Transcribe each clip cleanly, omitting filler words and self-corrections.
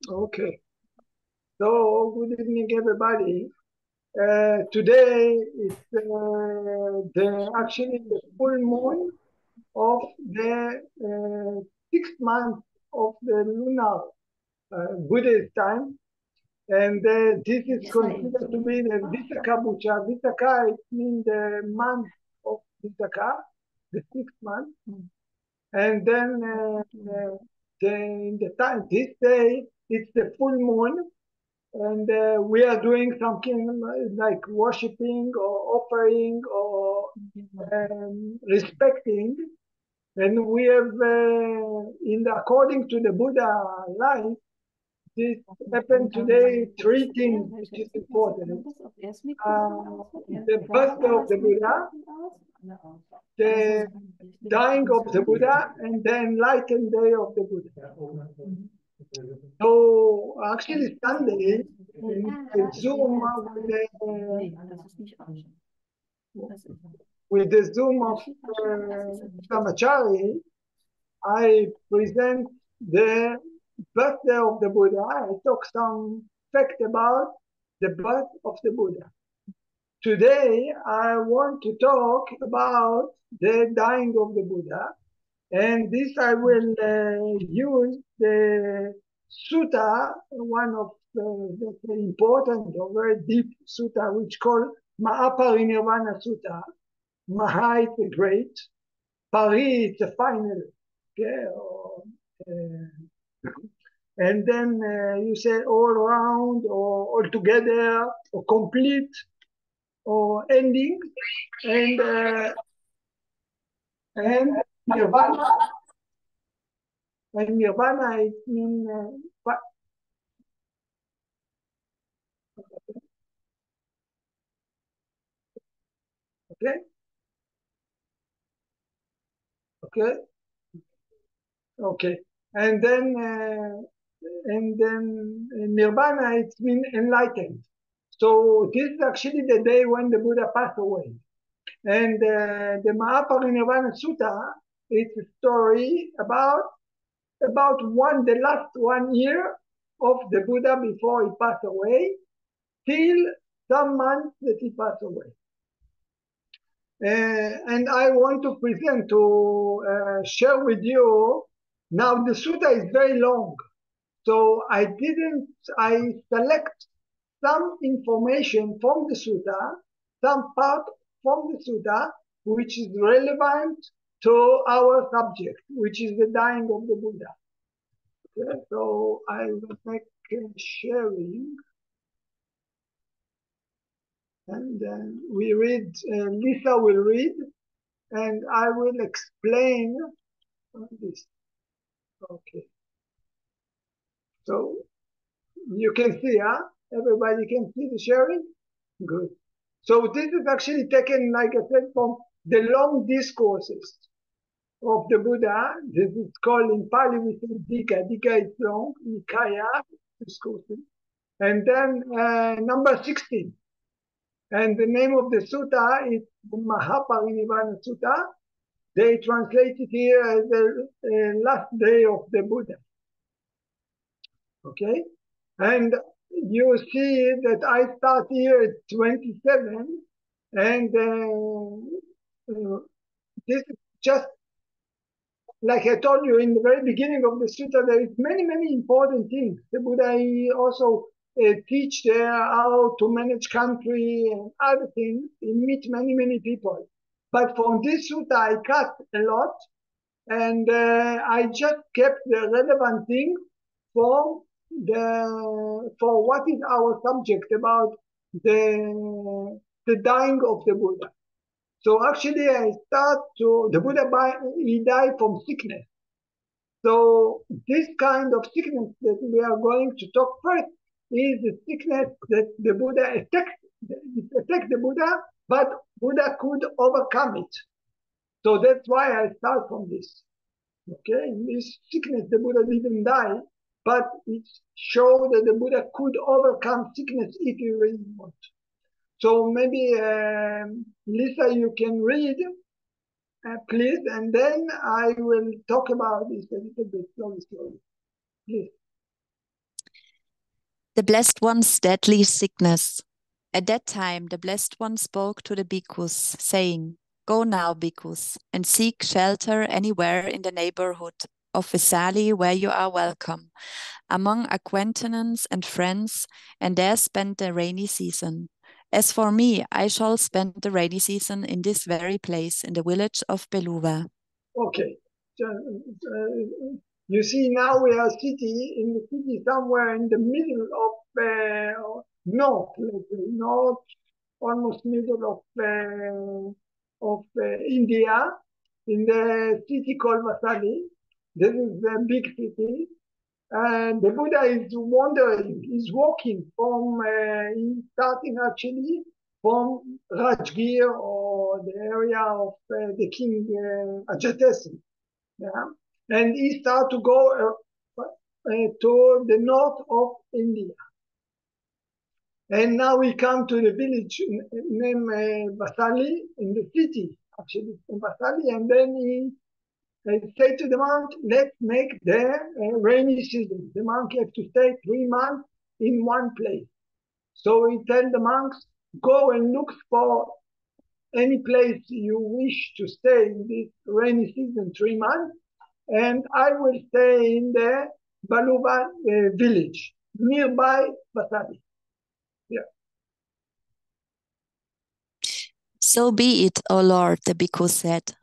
Okay. So, good evening, everybody. Today is actually the full moon of the 6th month of the lunar Buddhist time, and this is considered to be the Visakha Puja. Visakha, it means the month of Visakha, the 6th month, and then this day it's the full moon. And we are doing something like worshiping or offering or respecting. And we have, according to the Buddha life, this happened today, three things which is important. The birthday of the Buddha, the dying of the Buddha, and the enlightened day of the Buddha. So actually Sunday in the Zoom with the Zoom of Dhammatalk, I present the birthday of the Buddha. I talk some fact about the birth of the Buddha. Today I want to talk about the dying of the Buddha, and this I will use the sutta, one of the important or very deep sutta, which called Maha-parinibbana Sutta. Maha is the great, Pari is the final, okay? And then you say all around or all together or complete or ending, and nirvana. And nirvana it means okay, okay, okay. And then nirvana it means enlightened. So this is actually the day when the Buddha passed away. And the Maha-parinibbana Sutta, it's a story about the last 1 year of the Buddha before he passed away, till some months that he passed away. And I want to present, to share with you. Now the Sutta is very long, so I select some information from the Sutta, some part from the Sutta, which is relevant to our subject, which is the dying of the Buddha. Okay, so I will make sharing. And then we read, Lisa will read, and I will explain this. Okay. So you can see, huh? Everybody can see the sharing? Good. So this is actually taken, like I said, from the long discourses of the Buddha. This is called in Pali, we say Dika. Dika is long, Nikaya, discourses. And then number 16. And the name of the sutta is the Maha-parinibbana Sutta. They translate it here as the last day of the Buddha. Okay? And you see that I start here at 27, and this is just like I told you in the very beginning of the sutta. There is many important things. The Buddha also teach there how to manage country and other things. He meet many people. But from this sutta, I cut a lot, and I just kept the relevant thing for what is our subject about the dying of the Buddha. So actually, the Buddha, he died from sickness. So this kind of sickness that we are going to talk first is the sickness that the Buddha attacked the Buddha, but Buddha could overcome it. So that's why I start from this. Okay, in this sickness, the Buddha didn't die, but it showed that the Buddha could overcome sickness if he really want. So maybe, Lisa, you can read please, and then I will talk about this a little bit slowly. Please. The Blessed One's deadly sickness. At that time, the Blessed One spoke to the bhikkhus, saying, "Go now, bhikkhus, and seek shelter anywhere in the neighborhood of Vesali where you are welcome, among acquaintance and friends, and there spend the rainy season. As for me, I shall spend the rainy season in this very place, in the village of Beluva." Okay. So, you see, now we are in the city somewhere in the middle of north, let's say, north, almost middle of India, in the city called Vasali. This is a big city. And the Buddha is wandering, he's walking he's starting actually from Rajgir, or the area of the king Ajatasattu. Yeah? And he started to go to the north of India. And now we come to the village named Vasali, in the city, actually, in Vasali, and then he say to the monk, let's make the rainy season. The monk has to stay 3 months in one place. So he tell the monks, go and look for any place you wish to stay in this rainy season, 3 months, and I will stay in the Baluba village, nearby Vasali. Yeah. "So be it, O Lord," the bhikkhu said.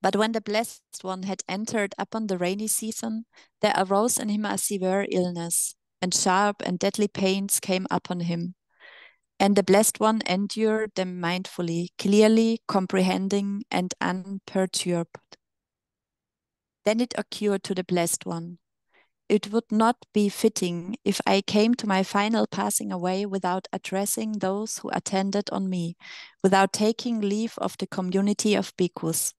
But when the Blessed One had entered upon the rainy season, there arose in him a severe illness, and sharp and deadly pains came upon him. And the Blessed One endured them mindfully, clearly comprehending and unperturbed. Then it occurred to the Blessed One, "It would not be fitting if I came to my final passing away without addressing those who attended on me, without taking leave of the community of bhikkhus.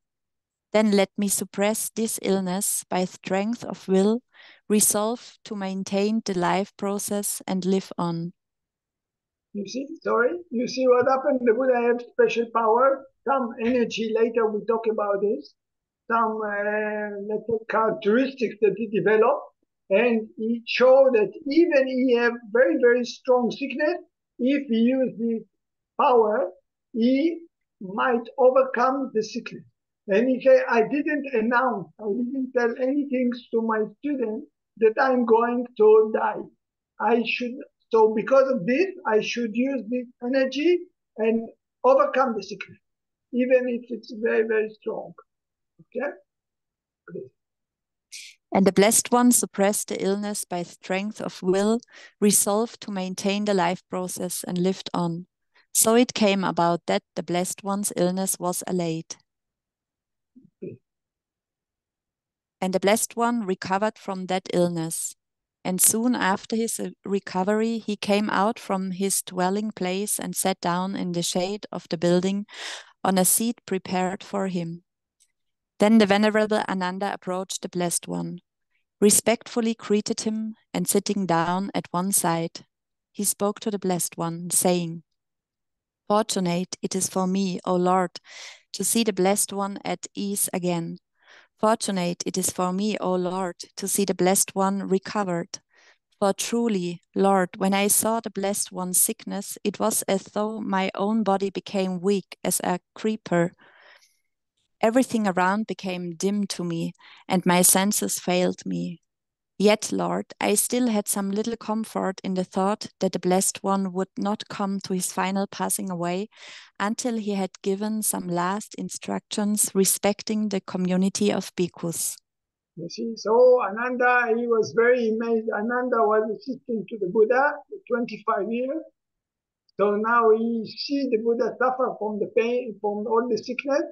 Then let me suppress this illness by strength of will, resolve to maintain the life process and live on." You see what happened? The Buddha had special power, some energy. Later we talk about this. Some let's say characteristics that he developed, and he showed that even he have very, very strong sickness, if he use this power, he might overcome the sickness. And he said, I didn't tell anything to my students that I'm going to die. So because of this, I should use this energy and overcome the sickness, even if it's very, very strong. Okay? And the Blessed One suppressed the illness by strength of will, resolved to maintain the life process and lived on. So it came about that the Blessed One's illness was allayed. And the Blessed One recovered from that illness. And soon after his recovery, he came out from his dwelling place and sat down in the shade of the building on a seat prepared for him. Then the Venerable Ananda approached the Blessed One, respectfully greeted him, and sitting down at one side, he spoke to the Blessed One, saying, "Fortunate it is for me, O Lord, to see the Blessed One at ease again. Fortunate it is for me, O Lord, to see the Blessed One recovered. For truly, Lord, when I saw the Blessed One's sickness, it was as though my own body became weak as a creeper. Everything around became dim to me, and my senses failed me. Yet, Lord, I still had some little comfort in the thought that the Blessed One would not come to his final passing away until he had given some last instructions respecting the community of bhikkhus." You see, so Ananda, he was very amazed. Ananda was assisting to the Buddha for 25 years. So now he see the Buddha suffer from the pain, from all the sickness,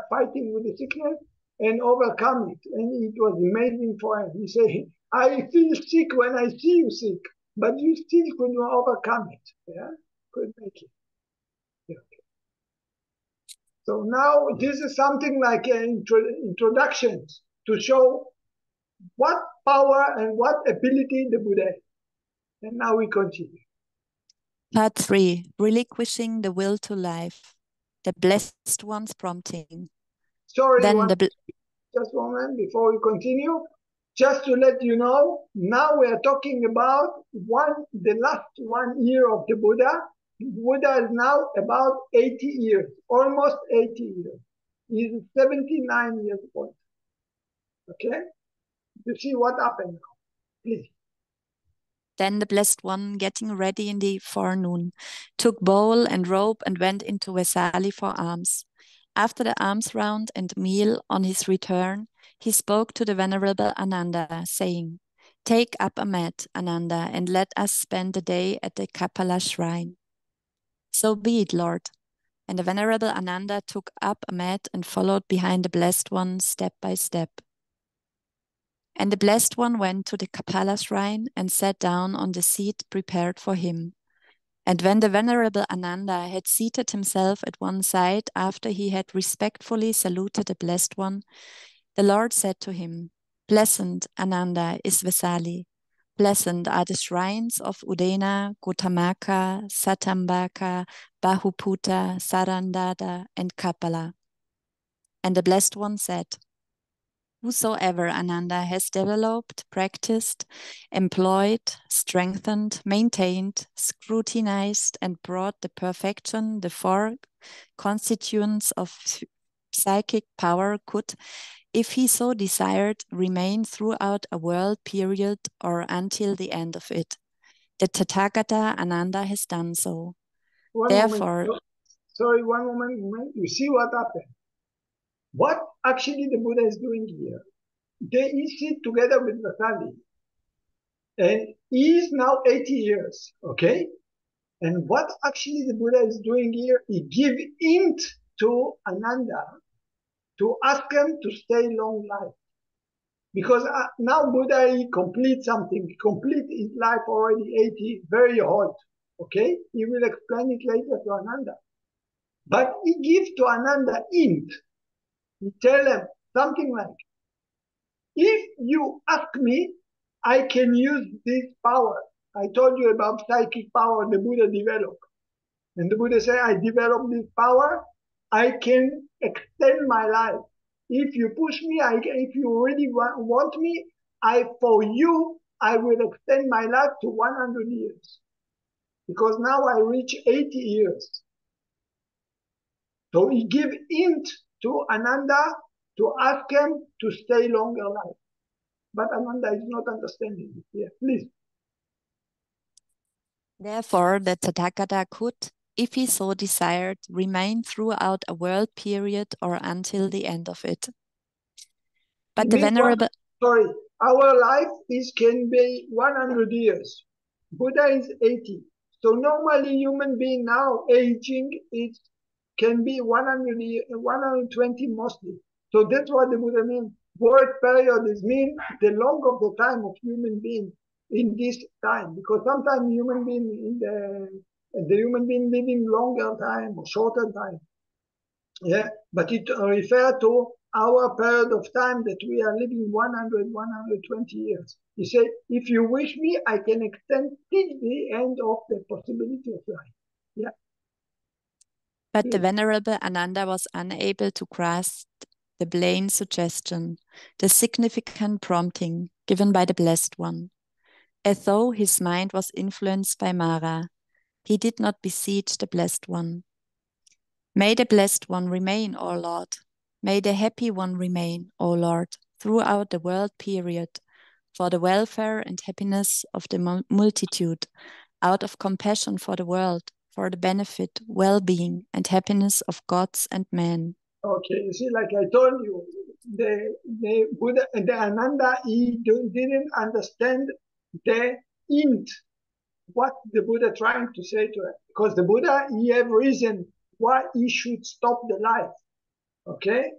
fighting with the sickness, and overcome it. And it was amazing for him. He said, I feel sick when I see you sick, but you still could overcome it. Yeah, could make it. Yeah. So now this is something like an introduction to show what power and what ability the Buddha has. And now we continue. Part 3. Relinquishing the will to life. the Blessed One's prompting. Sorry, Then just one moment before we continue. Just to let you know, now we are talking about the last 1 year of the Buddha. Buddha is now about 80 years, almost 80 years. He's 79 years old. Okay? You see what happened now, please. Then the Blessed One, getting ready in the forenoon, took bowl and robe and went into Vesali for alms. After the alms round and meal on his return, he spoke to the Venerable Ananda, saying, "Take up a mat, Ananda, and let us spend the day at the Kapala shrine." "So be it, Lord." And the Venerable Ananda took up a mat and followed behind the Blessed One step by step. And the Blessed One went to the Kapala shrine and sat down on the seat prepared for him. And when the Venerable Ananda had seated himself at one side after he had respectfully saluted the Blessed One, the Lord said to him, "Pleasant, Ananda, is Vesali. Pleasant are the shrines of Udena, Gotamaka, Satambaka, Bahuputa, Sarandada, and Kapala." And the Blessed One said, "Whosoever, Ananda, has developed, practiced, employed, strengthened, maintained, scrutinized, and brought to perfection the four constituents of psychic power could, if he so desired, remain throughout a world period or until the end of it. The Tathagata Ananda has done so. Therefore, sorry, one moment. You see what happened? What actually the Buddha is doing here? They sit together with Vasali. And he is now 80 years, okay? And what actually the Buddha is doing here, he give hint to Ananda to ask him to stay long life. Because now Buddha, he complete something, he complete his life already 80, very old, okay? He will explain it later to Ananda. But he gives to Ananda hint. He tell him something like, if you ask me, I can use this power. I told you about psychic power the Buddha developed. And the Buddha said, I developed this power, I can extend my life. If you push me, if you really want me, for you, I will extend my life to 100 years. Because now I reach 80 years. So he gave hint to Ananda to ask him to stay longer life. But Ananda is not understanding it. Yeah, please. Therefore, the Tathagata could, if he so desired, remain throughout a world period or until the end of it. But the Venerable... Our life can be 100 years. Buddha is 80. So normally human being now aging, it can be 120 mostly. So that's what the Buddha means. World period is mean the longer the time of human being in this time. Because sometimes human being the human being living longer time or shorter time. Yeah, but it refers to our period of time that we are living 100, 120 years. He said, if you wish me, I can extend till the end of the possibility of life. Yeah. But the Venerable Ananda was unable to grasp the plain suggestion, the significant prompting given by the Blessed One. As though his mind was influenced by Mara, he did not beseech the Blessed One. May the Blessed One remain, O Lord. May the Happy One remain, O Lord, throughout the world period, for the welfare and happiness of the multitude, out of compassion for the world, for the benefit, well-being, and happiness of gods and men. Okay, you see, like I told you, the Buddha, the Ananda, he didn't understand the hint, what the Buddha trying to say to him. Because the Buddha, he have reason why he should stop the life. Okay,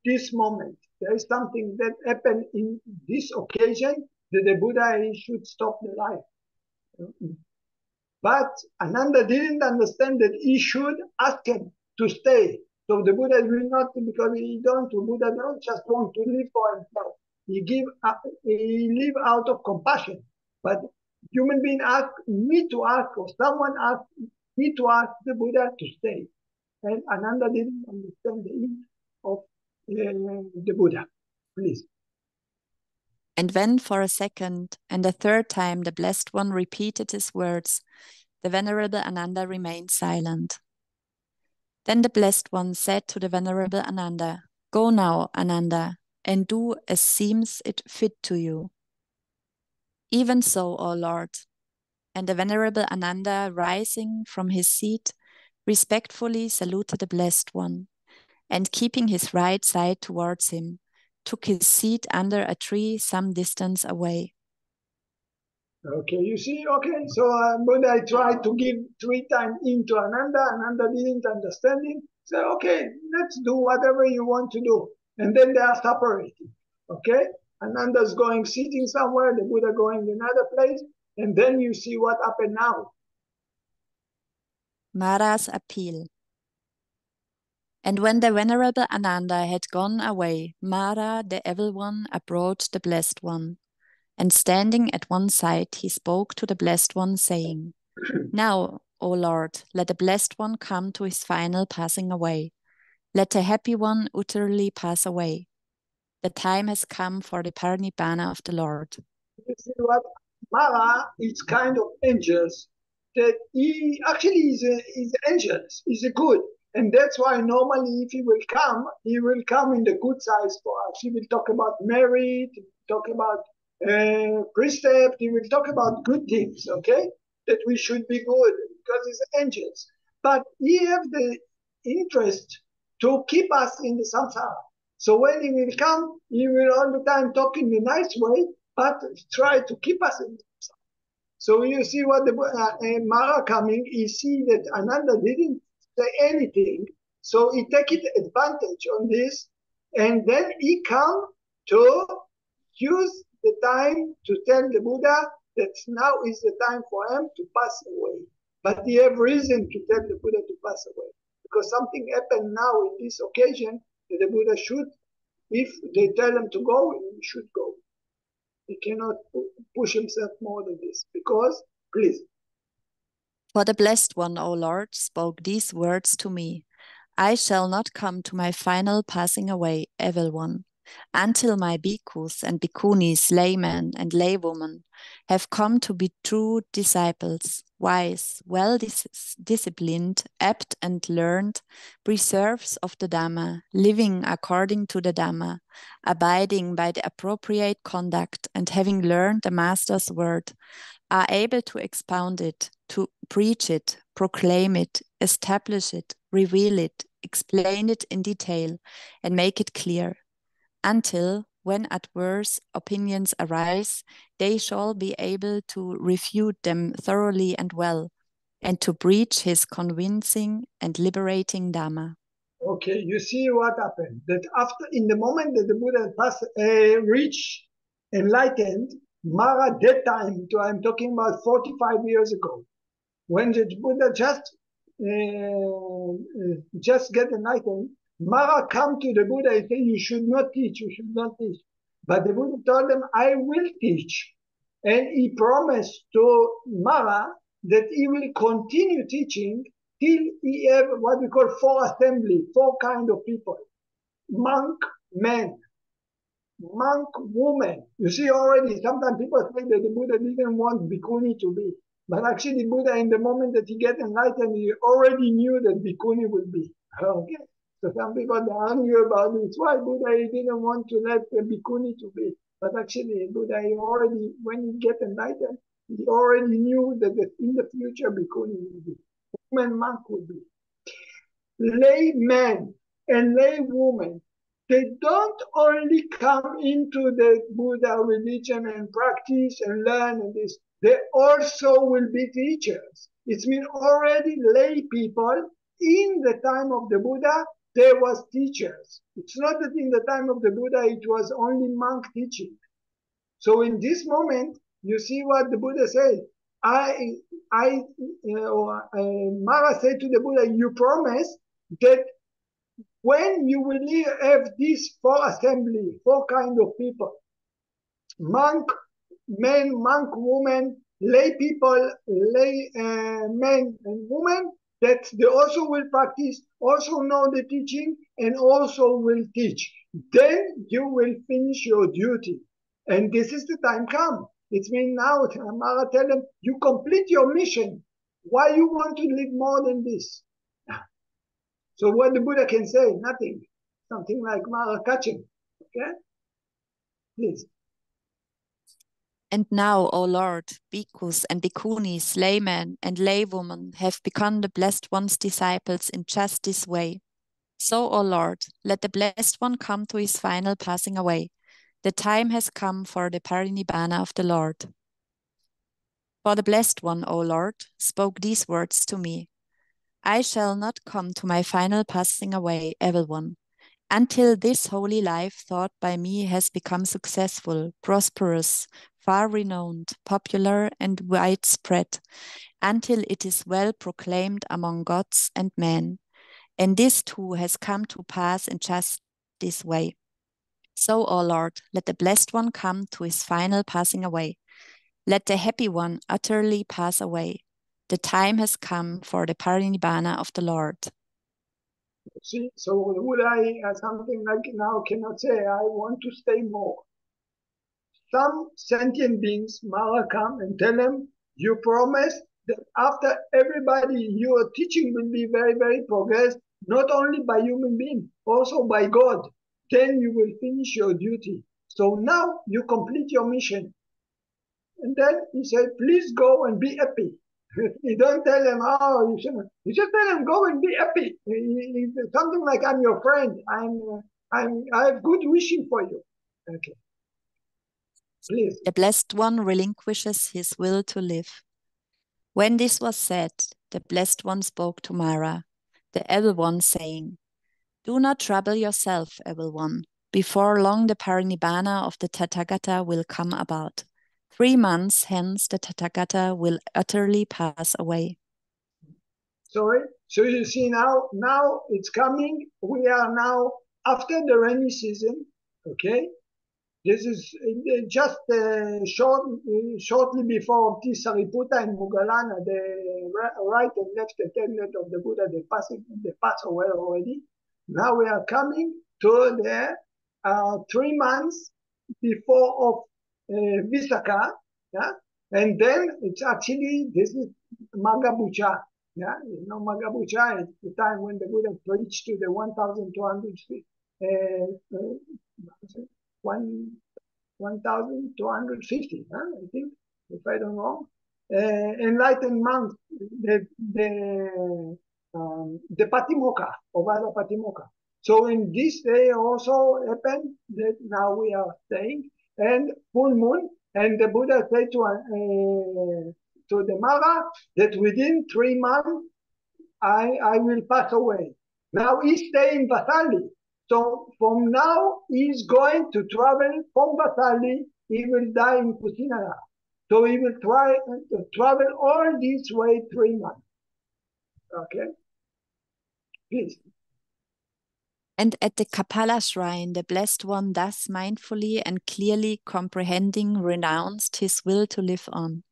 this moment, there is something that happened in this occasion that the Buddha, he should stop the life. But Ananda didn't understand that he should ask him to stay. So the Buddha will not, because Buddha don't just want to live for himself. He live out of compassion. But human being ask me to ask, or someone ask me to ask the Buddha to stay. And Ananda didn't understand the hint of the Buddha. Please. And when for a second and a third time the Blessed One repeated his words, the Venerable Ananda remained silent. Then the Blessed One said to the Venerable Ananda, "Go now, Ananda, and do as seems it fit to you." "Even so, O Lord." And the Venerable Ananda, rising from his seat, respectfully saluted the Blessed One, and keeping his right side towards him, took his seat under a tree some distance away. Okay, you see, okay, so Buddha tried to give 3 times into Ananda. Ananda didn't understand him. So, okay, let's do whatever you want to do. And then they are separated, okay? Ananda's going, sitting somewhere, the Buddha going another place. And then you see what happened now. Mara's appeal. And when the Venerable Ananda had gone away, Mara, the evil one, approached the Blessed One. And standing at one side, he spoke to the Blessed One, saying, "Now, O Lord, let the Blessed One come to his final passing away. Let the happy one utterly pass away. The time has come for the parinibbana of the Lord." You see what? Mara is kind of angels that he actually is angels, is a good. And that's why normally if he will come in the good size for us. He will talk about merit, talk about precept, he will talk about good things, okay? That we should be good because he's angels. But he have the interest to keep us in the samsara. So when he will come, he will all the time talk in a nice way, but try to keep us in. So you see what the Mara coming, he see that Ananda didn't say anything, so he take it advantage on this, and then he come to use the time to tell the Buddha that now is the time for him to pass away. But he have reason to tell the Buddha to pass away, because something happened now in this occasion that the Buddha should, if they tell him to go, he should go. He cannot push himself more than this, because, please. For the Blessed One, O Lord, spoke these words to me: "I shall not come to my final passing away, evil one, until my bhikkhus and bhikkhunis, laymen and laywomen, have come to be true disciples, wise, well disciplined, apt and learned, preserves of the Dhamma, living according to the Dhamma, abiding by the appropriate conduct, and having learned the Master's word, are able to expound it, to preach it, proclaim it, establish it, reveal it, explain it in detail, and make it clear, until, when adverse opinions arise, they shall be able to refute them thoroughly and well, and to preach his convincing and liberating Dhamma." Okay, you see what happened. That after, in the moment that the Buddha reached enlightened, Mara, that time, I'm talking about 45 years ago, when the Buddha just get enlightened, Mara come to the Buddha and say, "You should not teach, you should not teach." But the Buddha told them, "I will teach." And he promised to Mara that he will continue teaching till he have what we call 4 assembly, 4 kind of people. Monk, men, monk, woman. You see already, sometimes people say that the Buddha didn't want bhikkhuni to be. But actually, Buddha, in the moment that he get enlightened, he already knew that bhikkhuni will be. Okay? So some people argue about this. Why Buddha he didn't want to let the bhikkhuni to be? But actually, Buddha, he already, when he get enlightened, he already knew that in the future bhikkhuni will be. Woman, monk will be. Laymen and lay women, they don't only come into the Buddha religion and practice and learn and this, they also will be teachers. It means already lay people in the time of the Buddha, there was teachers. It's not that in the time of the Buddha it was only monk teaching. So in this moment, you see what the Buddha said. Mara said to the Buddha, "You promise that when you will have these 4 assembly, 4 kind of people, monk men, monk women, lay people, lay men and women, that they also will practice, also know the teaching, and also will teach. Then you will finish your duty. And this is the time come. It means now, Mara tell them, you complete your mission. Why you want to live more than this? So what the Buddha can say? Nothing. Something like Mara catching. Okay? Please. And now, O Lord, bhikkhus and bhikkhunis, laymen and laywomen have become the Blessed One's disciples in just this way. So, O Lord, let the Blessed One come to his final passing away. The time has come for the parinibbana of the Lord. For the Blessed One, O Lord, spoke these words to me. I shall not come to my final passing away, evil one, until this holy life thought by me has become successful, prosperous, far renowned, popular, and widespread, until it is well proclaimed among gods and men. And this too has come to pass in just this way. So, O Lord, let the Blessed One come to his final passing away. Let the Happy One utterly pass away. The time has come for the parinibbana of the Lord. See, so would I, something like now cannot say, I want to stay more. Some sentient beings, Mara come and tell them, you promise that after everybody, your teaching will be very, very progressed, not only by human being, also by God. Then you will finish your duty. So now you complete your mission. And then he said, please go and be happy. You don't tell them, oh, you shouldn't. You just tell them, go and be happy. Something like, I'm your friend. I have good wishing for you. Okay. Please. The Blessed One relinquishes his will to live. When this was said, the Blessed One spoke to Mara, the Evil One, saying, do not trouble yourself, Evil One. Before long the parinibbana of the Tathagata will come about. 3 months hence the Tathagata will utterly pass away. Sorry. So you see now it's coming. We are now after the rainy season. Okay. This is just shortly before Tisariputta and Moggallana, the right and left attendant of the Buddha, they pass away already. Now we are coming to the 3 months before of Visakha, yeah? And then it's actually, this is Maha-parinibbana. Yeah, you know, Maha-parinibbana is the time when the Buddha preached to the 1,250, I think, if I don't know, enlightened monks, the Patimokkha, Ovada Patimokkha. So in this day also happened that now we are staying, and full moon, and the Buddha said to the Mara that within 3 months I will pass away. Now he's staying in Vasali. So from now he's going to travel from Vasali. He will die in Kusinara. So he will try to travel all this way 3 months. Okay, please. And at the Kapala shrine, the Blessed One thus mindfully and clearly comprehending renounced his will to live on.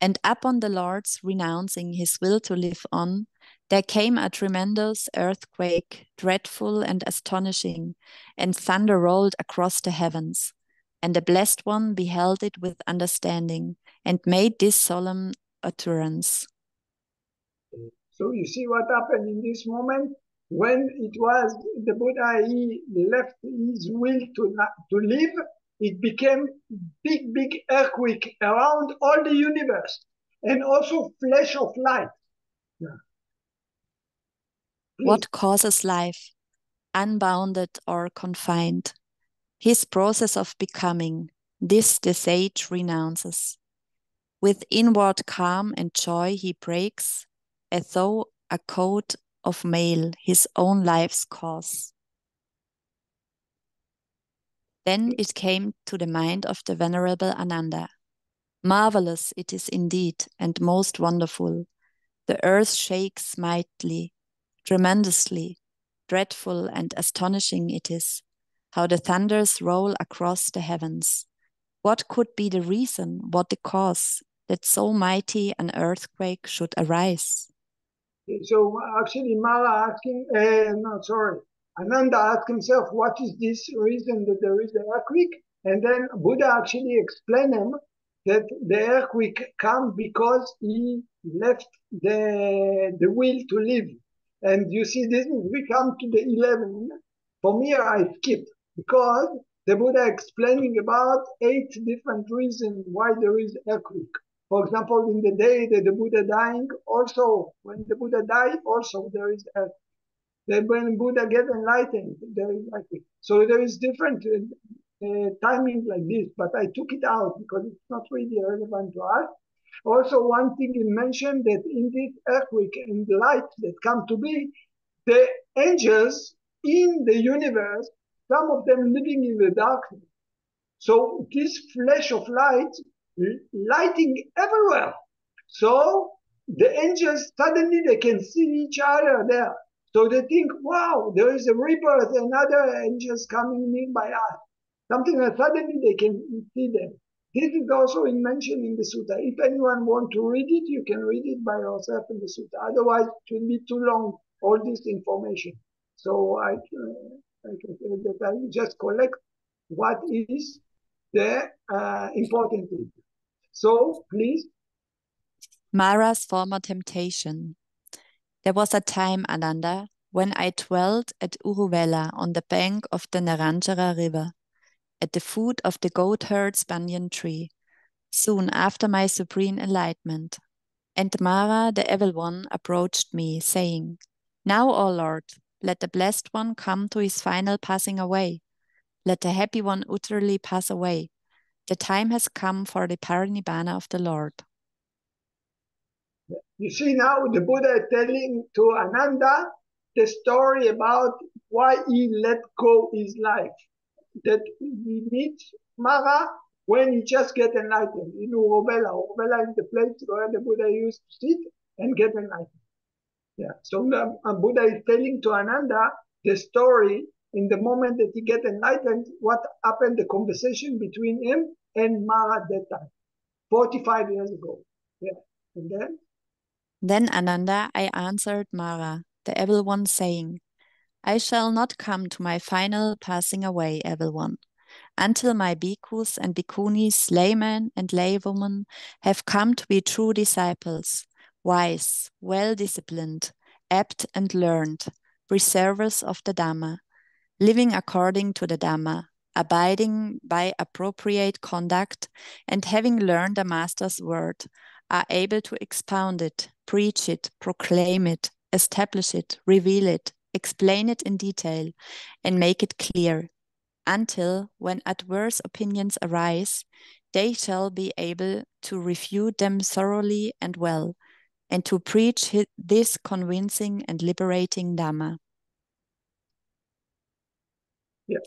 And upon the Lord's renouncing his will to live on, there came a tremendous earthquake, dreadful and astonishing, and thunder rolled across the heavens. And the Blessed One beheld it with understanding, and made this solemn utterance. So you see what happened in this moment? When it was the Buddha, he left his will to live, it became big earthquake around all the universe, and also flash of light. Yeah. What causes life, unbounded or confined? His process of becoming, this the sage renounces. With inward calm and joy he breaks, as though a coat of mail, his own life's cause. Then it came to the mind of the Venerable Ananda. Marvelous it is indeed, and most wonderful. The earth shakes mightily, tremendously, dreadful and astonishing it is, how the thunders roll across the heavens. What could be the reason, what the cause, that so mighty an earthquake should arise? So actually, Ananda asked himself, what is this reason that there is the earthquake? And then Buddha actually explained him that the earthquake comes because he left the will to live. And you see, we come to the 11. For me, I skipped because the Buddha explaining about 8 different reasons why there is earthquake. For example, in the day that the Buddha dying, also when the Buddha died, also there is earthquake. Then when Buddha get enlightened, there is earthquake. So there is different timing like this, but I took it out because it's not really relevant to us. Also, one thing he mentioned that in this earthquake and the light that come to be, the angels in the universe, some of them living in the darkness. So this flash of light lighting everywhere. So the angels suddenly they can see each other there. So they think, wow, there is a rebirth, and other angels coming nearby us. Something that suddenly they can see them. This is also mentioned in the sutta. If anyone want to read it, you can read it by yourself in the sutta. Otherwise, it will be too long, all this information. So I can say that I just collect what is the important thing. So please. Mara's former temptation. There was a time, Ananda, when I dwelt at Uruvela on the bank of the Naranjara river, at the foot of the goatherd's banyan tree, soon after my supreme enlightenment. And Mara, the evil one, approached me, saying, Now, O Lord, let the blessed one come to his final passing away. Let the happy one utterly pass away. The time has come for the parinibbana of the Lord. You see now the Buddha is telling to Ananda the story about why he let go his life. That he meets Mara when he just get enlightened in Uruvela. Uruvela is the place where the Buddha used to sit and get enlightened. Yeah. So the Buddha is telling to Ananda the story in the moment that he get enlightened, what happened, the conversation between him and Mara at that time, 45 years ago. Yeah. And then? Then, Ananda, I answered Mara, the evil one, saying, I shall not come to my final passing away, evil one, until my bhikkhus and bhikkhunis, laymen and laywomen, have come to be true disciples, wise, well-disciplined, apt and learned, preservers of the Dhamma, living according to the Dhamma, abiding by appropriate conduct, and having learned the Master's word, are able to expound it, preach it, proclaim it, establish it, reveal it, explain it in detail, and make it clear, until when adverse opinions arise, they shall be able to refute them thoroughly and well, and to preach this convincing and liberating Dhamma. Yeah.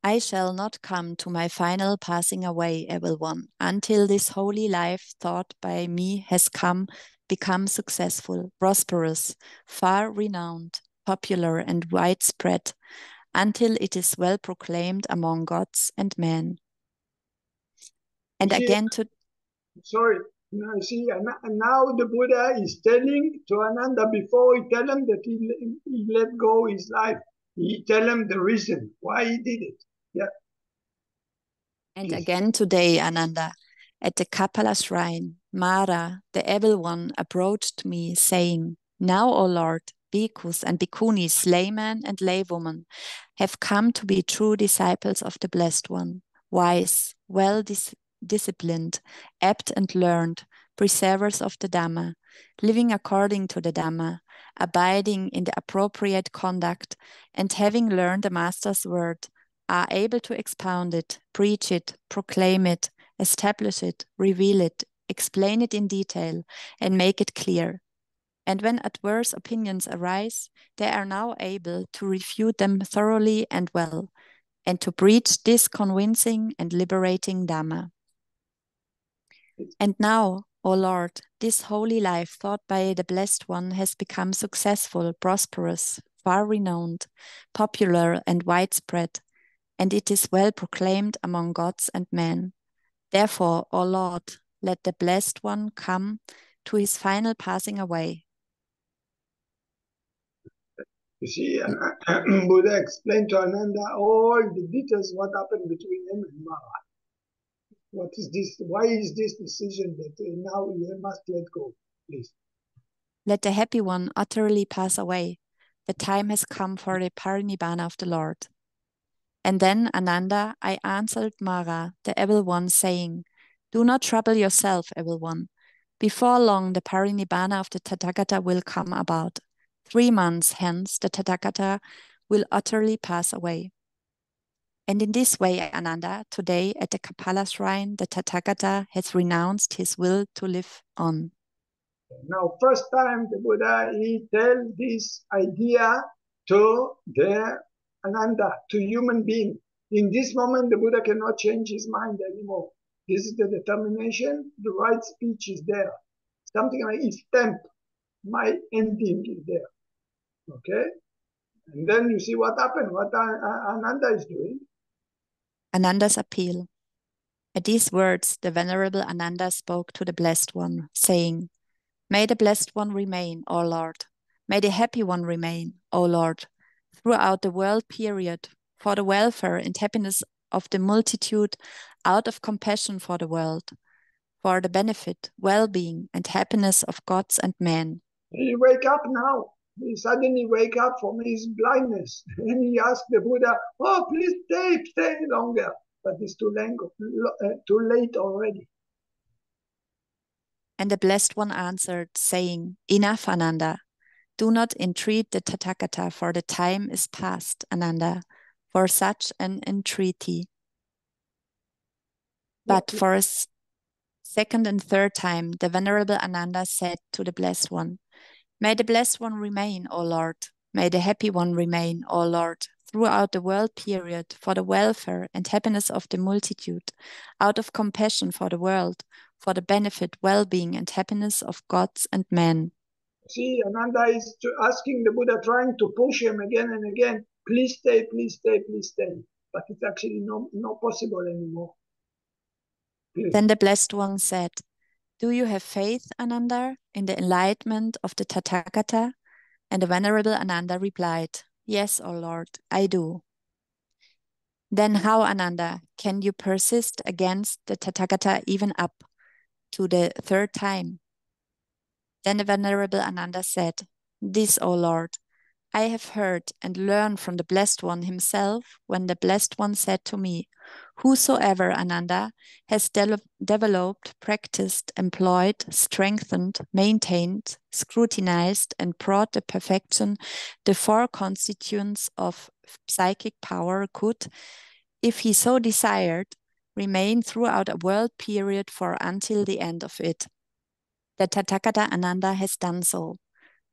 I shall not come to my final passing away, evil one, until this holy life thought by me has become successful, prosperous, far renowned, popular, and widespread, until it is well proclaimed among gods and men. And You see, again to... Sorry, you see, and now the Buddha is telling to Ananda before he tell him that he let go his life. He tell him the reason why he did it. Yeah. And Please. again today, Ananda, at the Kapala shrine, Mara, the evil one, approached me, saying, Now, O Lord, bhikkhus and bhikkhunis, laymen and laywomen, have come to be true disciples of the Blessed One, wise, well-disciplined, apt and learned, preservers of the Dhamma, living according to the Dhamma, abiding in the appropriate conduct, and having learned the Master's word, are able to expound it, preach it, proclaim it, establish it, reveal it, explain it in detail, and make it clear. And when adverse opinions arise, they are now able to refute them thoroughly and well, and to preach this convincing and liberating Dhamma. And now, O Lord, this holy life taught by the Blessed One has become successful, prosperous, far renowned, popular, and widespread, and it is well proclaimed among gods and men. Therefore, O Lord, let the Blessed One come to his final passing away. You see, Buddha explained to Ananda all the details what happened between him and Mara. What is this? Why is this decision that now he must let go? Please. Let the happy one utterly pass away. The time has come for the parinibbana of the Lord. And then, Ananda, I answered Mara, the evil one, saying, do not trouble yourself, evil one. Before long, the parinibbana of the Tathagata will come about. 3 months hence, the Tathagata will utterly pass away. And in this way, Ananda, today at the Kapala shrine, the Tathagata has renounced his will to live on. Now, first time the Buddha, he tells this idea to the Ananda, to human being. In this moment, the Buddha cannot change his mind anymore. This is the determination, the right speech is there. Something like his stamp, my ending is there. Okay? And then you see what happened, what Ananda is doing. Ananda's appeal. At these words, the Venerable Ananda spoke to the Blessed One, saying, may the Blessed One remain, O Lord. May the Happy One remain, O Lord, throughout the world period, for the welfare and happiness of the multitude, out of compassion for the world, for the benefit, well-being, and happiness of gods and men. He wake up now. He suddenly wake up from his blindness. And he asked the Buddha, oh, please stay longer. But it's too late already. And the Blessed One answered, saying, enough, Ananda. Do not entreat the Tathagata, for the time is past, Ananda, for such an entreaty. But for a second and third time, the Venerable Ananda said to the Blessed One, may the Blessed One remain, O Lord. May the Happy One remain, O Lord, throughout the world period, for the welfare and happiness of the multitude, out of compassion for the world, for the benefit, well-being, and happiness of gods and men. See, Ananda is asking the Buddha, trying to push him again and again, please stay, please stay, please stay. But it's actually not possible anymore. Please. Then the Blessed One said, do you have faith, Ananda, in the enlightenment of the Tathagata? And the Venerable Ananda replied, yes, O Lord, I do. Then how, Ananda, can you persist against the Tathagata even up to the third time? Then the Venerable Ananda said, this, O Lord, I have heard and learned from the Blessed One himself, when the Blessed One said to me, whosoever, Ananda, has developed, practiced, employed, strengthened, maintained, scrutinized, and brought to perfection the 4 constituents of psychic power could, if he so desired, remain throughout a world period for until the end of it. The Tathagata Ananda has done so.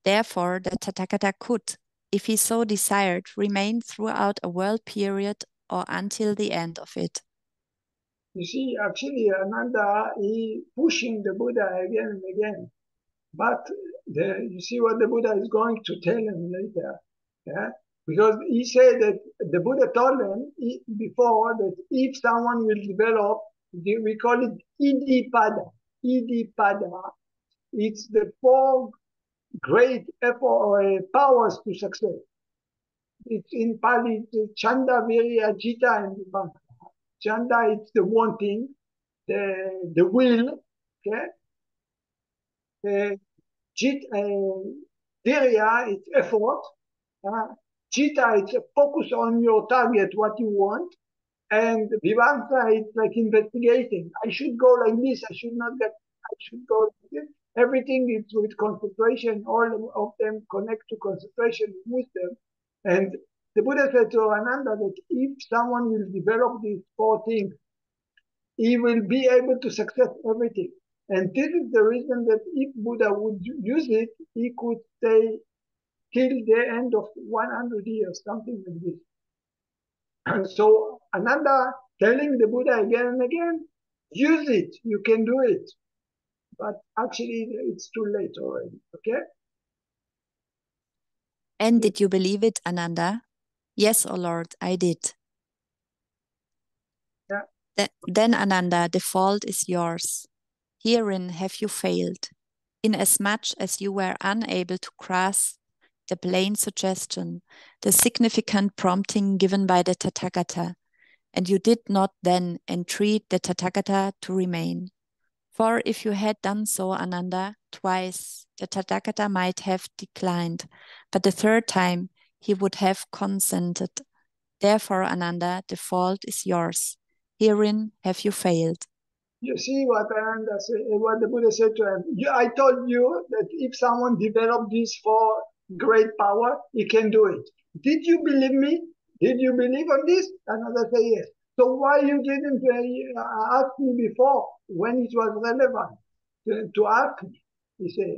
Therefore, the Tathagata could, if he so desired, remain throughout a world period or until the end of it. You see, actually, Ananda is pushing the Buddha again and again. But you see what the Buddha is going to tell him later. Yeah? Because he said that the Buddha told him before that if someone will develop, we call it Iddhipada. Iddhipada. It's the 4 great powers to success. It's in Pali, it's Chanda, Virya, Jita, and Vibhanga. Chanda, it's the wanting, the will, okay? Virya, it's effort. Jita, it's a focus on your target, what you want. And Vibhanga, it's like investigating. I should go like this, I should not get, I should go like this. Everything is with concentration, all of them connect to concentration, wisdom. And the Buddha said to Ananda that if someone will develop these 4 things, he will be able to success everything. And this is the reason that if Buddha would use it, he could stay till the end of 100 years, something like this. And so Ananda telling the Buddha again and again, use it, you can do it. But actually, it's too late already, okay? And did you believe it, Ananda? Yes, O Lord, I did. Yeah. Then, Ananda, the fault is yours. Herein have you failed, inasmuch as you were unable to grasp the plain suggestion, the significant prompting given by the Tathagata, and you did not then entreat the Tathagata to remain. For if you had done so, Ananda, twice, the Tathagata might have declined, but the third time he would have consented. Therefore, Ananda, the fault is yours. Herein have you failed. You see what Ananda said, what the Buddha said to him. I told you that if someone developed this for great power, he can do it. Did you believe me? Did you believe on this? Ananda said yes. So why you didn't ask me before when it was relevant to ask me? He said.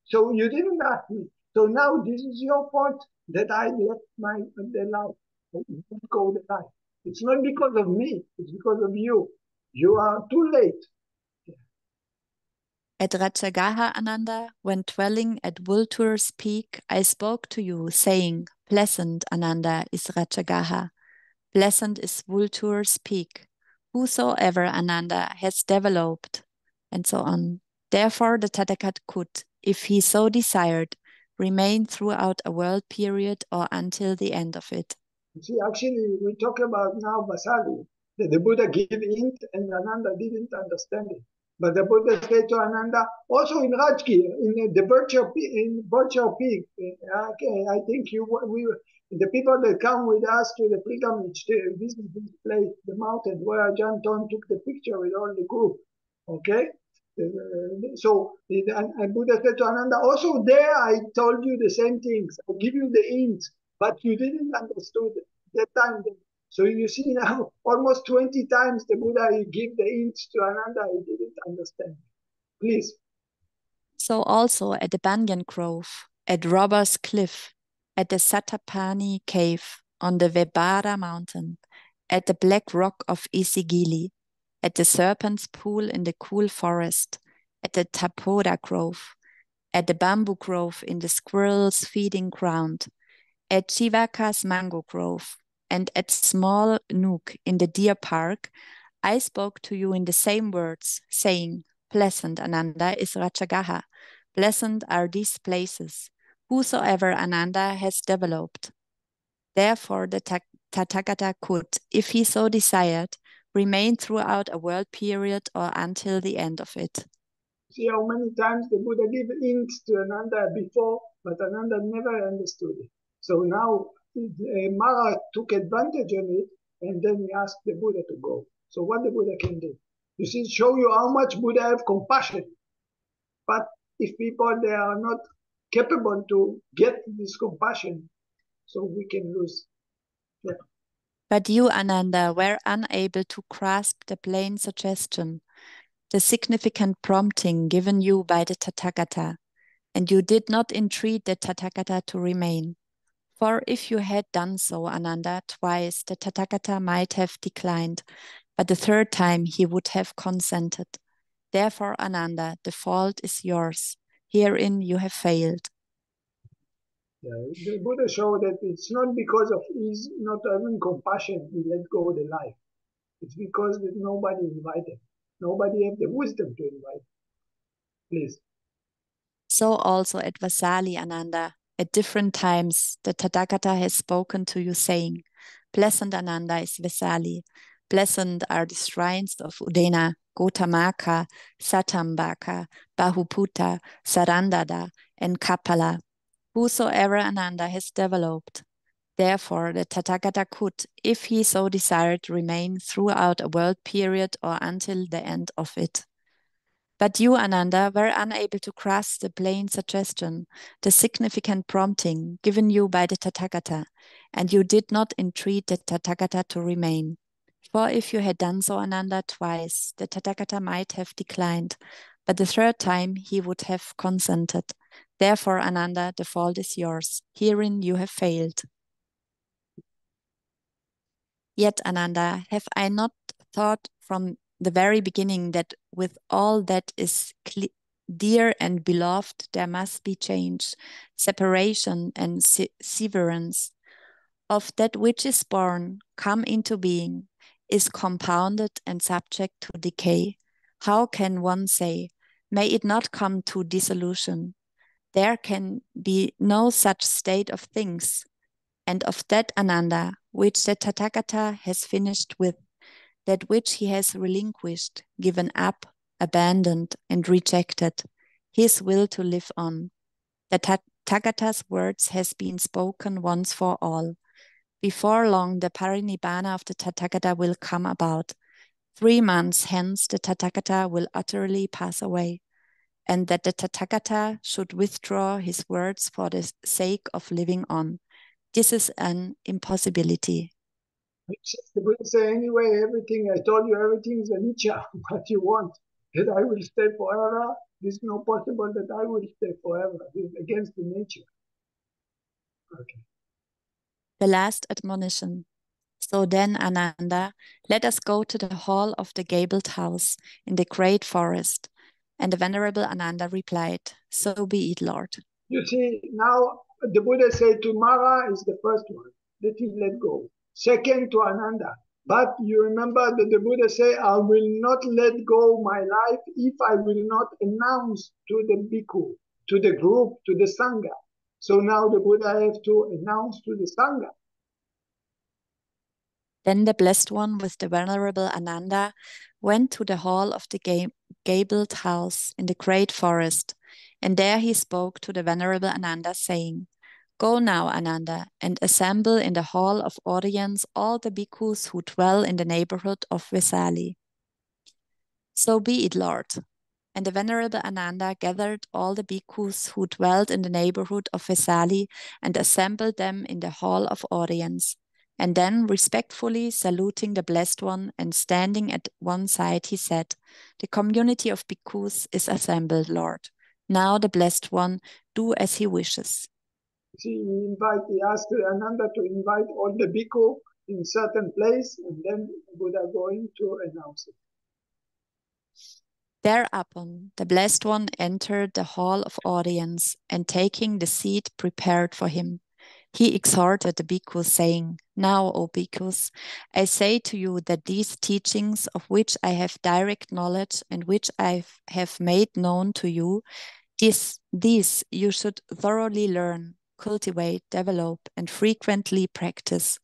So you didn't ask me. So now this is your fault that I left the life, go the life. It's not because of me. It's because of you. You are too late. At Ratchagaha, Ananda, when dwelling at Vulture's peak, I spoke to you, saying, Pleasant, Ananda, is Ratchagaha. Pleasant is Vulture's peak. Whosoever, Ananda, has developed, and so on. Therefore, the Tathagata could, if he so desired, remain throughout a world period or until the end of it. See, actually, we talk about now Vasali, that the Buddha gave hint and Ananda didn't understand it. But the Buddha said to Ananda, also in Rajgir, in the virtual peak, I think the people that come with us to the pilgrimage to visit this place, the mountain where Ajarn took the picture with all the group. Okay? So, and Buddha said to Ananda, also there I told you the same things. I give you the hints, but you didn't understand that time. So you see now, almost 20 times the Buddha gave the hints to Ananda, he didn't understand. Please. So also at the Banyan Grove, at Robber's Cliff, at the Satapani Cave, on the Vebara Mountain, at the Black Rock of Isigili, at the Serpent's Pool in the cool forest, at the Tapoda Grove, at the Bamboo Grove in the Squirrel's Feeding Ground, at Chivaka's Mango Grove, and at Small Nook in the Deer Park, I spoke to you in the same words, saying, Pleasant, Ananda, is Ratchagaha. Pleasant are these places, whosoever Ananda has developed. Therefore, the Tathagata could, if he so desired, remain throughout a world period or until the end of it. See how many times the Buddha gave hints to Ananda before, but Ananda never understood it. So now Mara took advantage of it, and then he asked the Buddha to go. So what the Buddha can do? You see, show you how much Buddha have compassion. But if people, they are not capable to get this compassion, so we can lose. Yeah. But you, Ananda, were unable to grasp the plain suggestion, the significant prompting given you by the Tathagata, and you did not entreat the Tathagata to remain. For if you had done so, Ananda, twice, the Tathagata might have declined, but the third time he would have consented. Therefore, Ananda, the fault is yours. Herein you have failed. Yeah. The Buddha showed that it's not because of his not having compassion he let go of the life. It's because that nobody invited. Nobody had the wisdom to invite. Please. So also at Vasali, Ananda, at different times, the Tathagata has spoken to you, saying, Pleasant, Ananda, is Vasali. Pleasant are the shrines of Udena, Gotamaka, Satambaka, Bahuputa, Sarandada, and Kapala. Whosoever, Ananda, has developed. Therefore, the Tathagata could, if he so desired, remain throughout a world period or until the end of it. But you, Ananda, were unable to grasp the plain suggestion, the significant prompting given you by the Tathagata, and you did not entreat the Tathagata to remain. For if you had done so, Ananda, twice, the Tathagata might have declined, but the third time he would have consented. Therefore, Ananda, the fault is yours. Herein you have failed. Yet, Ananda, have I not thought from the very beginning that with all that is dear and beloved, there must be change, separation, and severance? Of that which is born, come into being, is compounded and subject to decay. How can one say, may it not come to dissolution? There can be no such state of things, and of that Ananda which the Tathagata has finished with, that which he has relinquished, given up, abandoned, and rejected, his will to live on. The Tathagata's words has been spoken once for all. Before long, the parinibbana of the Tathagata will come about. 3 months hence, the Tathagata will utterly pass away, and that the Tathagata should withdraw his words for the sake of living on. This is an impossibility. The Buddha say, anyway, everything, I told you, everything is anicca, what you want, that I will stay forever. It's not possible that I will stay forever. It's against the nature. Okay. The last admonition. So then, Ananda, let us go to the hall of the gabled house in the great forest. And the Venerable Ananda replied, so be it, Lord. You see, now the Buddha said to Mara is the first one, that he let go. Second to Ananda. But you remember that the Buddha said, I will not let go my life if I will not announce to the bhikkhu, to the group, to the Sangha. So now the Buddha has to announce to the Sangha. Then the Blessed One with the Venerable Ananda went to the hall of the gabled house in the great forest, and there he spoke to the Venerable Ananda, saying, Go now, Ananda, and assemble in the hall of audience all the bhikkhus who dwell in the neighborhood of Vesali. So be it, Lord. And the Venerable Ananda gathered all the bhikkhus who dwelt in the neighborhood of Vesali and assembled them in the hall of audience. And then, respectfully saluting the Blessed One and standing at one side, he said, The community of bhikkhus is assembled, Lord. Now the Blessed One, do as he wishes. See, he asked Ananda to invite all the bhikkhu in certain place, and then Buddha going to announce it. Thereupon the Blessed One entered the hall of audience, and taking the seat prepared for him, he exhorted the bhikkhus, saying, Now, O bhikkhus, I say to you that these teachings of which I have direct knowledge and which I have made known to you, these you should thoroughly learn, cultivate, develop, and frequently practice,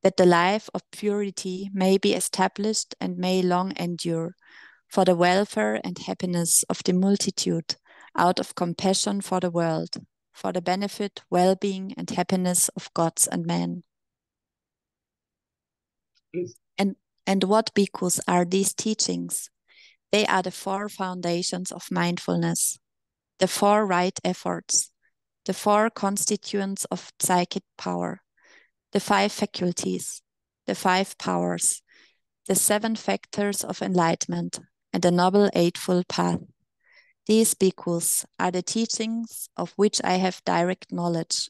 that the life of purity may be established and may long endure, for the welfare and happiness of the multitude, out of compassion for the world, for the benefit, well-being, and happiness of gods and men. Please. And what bhikkhus are these teachings? They are the 4 foundations of mindfulness, the 4 right efforts, the 4 constituents of psychic power, the 5 faculties, the 5 powers, the 7 factors of enlightenment, and the Noble Eightfold Path. These bhikkhus are the teachings of which I have direct knowledge,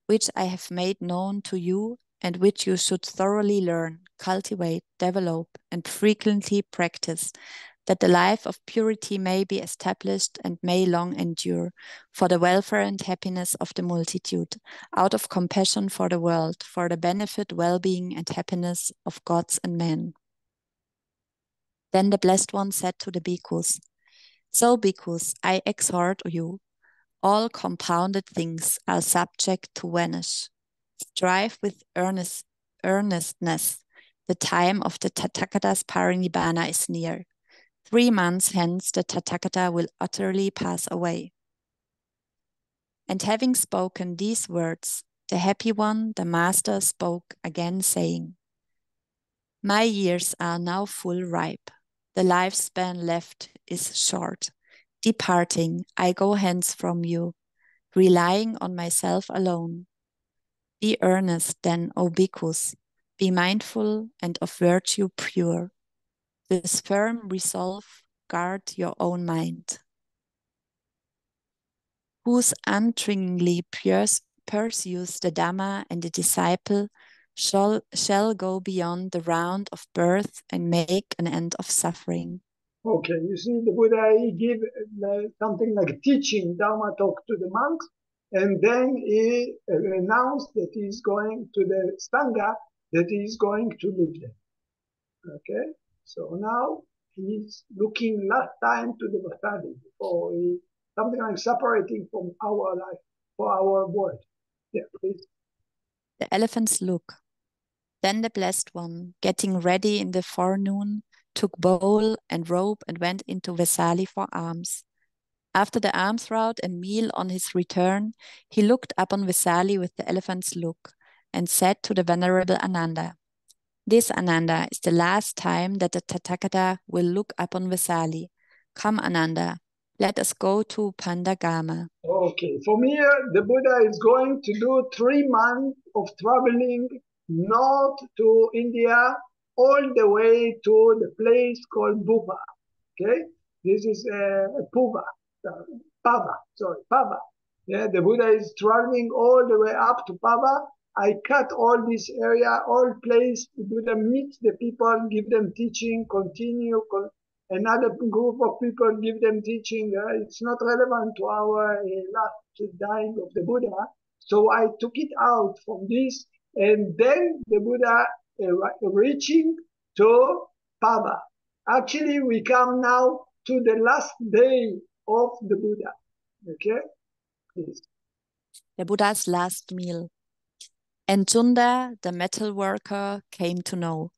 which I have made known to you, and which you should thoroughly learn, cultivate, develop, and frequently practice, that the life of purity may be established and may long endure, for the welfare and happiness of the multitude, out of compassion for the world, for the benefit, well-being, and happiness of gods and men. Then the Blessed One said to the bhikkhus, So, bhikkhus, I exhort you, all compounded things are subject to vanish. Strive with earnestness. The time of the Tathagata's parinibbana is near. 3 months hence, the Tathagata will utterly pass away. And having spoken these words, the Happy One, the Master, spoke again, saying, My years are now full ripe. The lifespan left is short. Departing, I go hence from you, relying on myself alone. Be earnest then, O bhikkhus, be mindful and of virtue pure. With firm resolve, guard your own mind. Whose undringingly pursues the Dhamma and the disciple shall go beyond the round of birth and make an end of suffering. Okay, you see, the Buddha, he gave something like teaching Dhammatalk to the monks, and then he announced that he's going to the Sangha, that he's going to live there. Okay, so now he's looking last time to the Vasadi before he something like separating from our life, for our world. Yeah, please. The elephants look. Then the Blessed One, getting ready in the forenoon, took bowl and robe and went into Vesali for alms. After the alms route and meal on his return, he looked upon Vesali with the elephant's look and said to the Venerable Ananda, "This, Ananda, is the last time that the Tathagata will look upon Vesali. Come, Ananda, let us go to Pandagama." Okay, from here, the Buddha is going to do 3 months of traveling north to India, all the way to the place called Buva. Okay, this is Puva, Pava. Yeah, the Buddha is traveling all the way up to Pava. I cut all this area, all place. The Buddha meets the people, give them teaching, continue. Another group of people give them teaching. It's not relevant to our last dying of the Buddha. So I took it out from this, and then the Buddha reaching to Pava. Actually, we come now to the last day of the Buddha. Okay, please. The Buddha's last meal. And Chunda, the metal worker, came to know.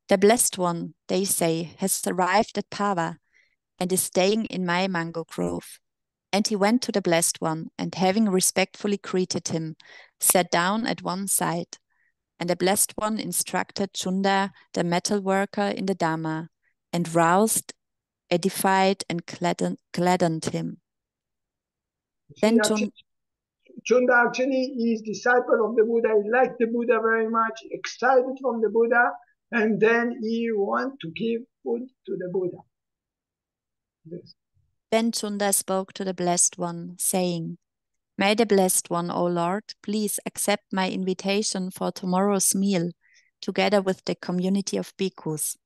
The Blessed One, they say, has arrived at Pava and is staying in my mango grove. And he went to the Blessed One, and having respectfully greeted him, sat down at one side. And the Blessed One instructed Chunda, the metal worker, in the Dhamma, and roused, edified, and gladdened him. Then Chunda actually is disciple of the Buddha. He liked the Buddha very much, excited from the Buddha, and then he want to give food to the Buddha. Yes. Then Chunda spoke to the Blessed One, saying, "May the Blessed One, O Lord, please accept my invitation for tomorrow's meal, together with the community of bhikkhus."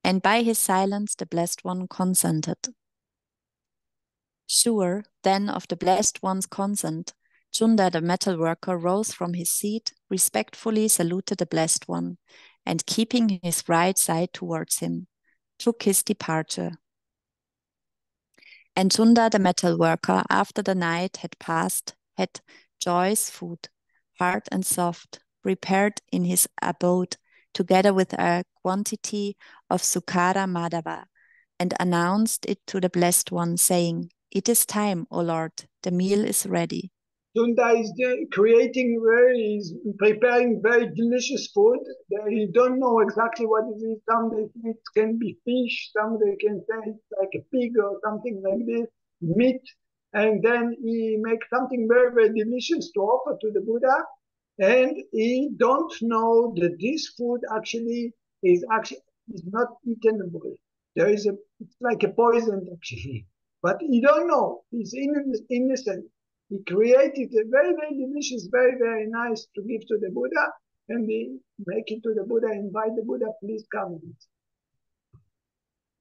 And by his silence the Blessed One consented. Sure, then, of the Blessed One's consent, Chunda, the metal worker, rose from his seat, respectfully saluted the Blessed One, and keeping his right side towards him, took his departure. And Chunda, the metal worker, after the night had passed, had choice food, hard and soft, prepared in his abode, together with a quantity of Sukkara Madhava, and announced it to the Blessed One, saying, "It is time, O Lord, the meal is ready." Chunda is is preparing very delicious food. They don't know exactly what it is. Some they think it can be fish, some they can say it's like a pig or something like this, meat. And then he makes something very, very delicious to offer to the Buddha. And he don't know that this food is not eatable. It's like a poison actually. But he don't know. He's innocent. He created a very, very delicious, very, very nice to give to the Buddha, and he make it to the Buddha, invite the Buddha, please come eat.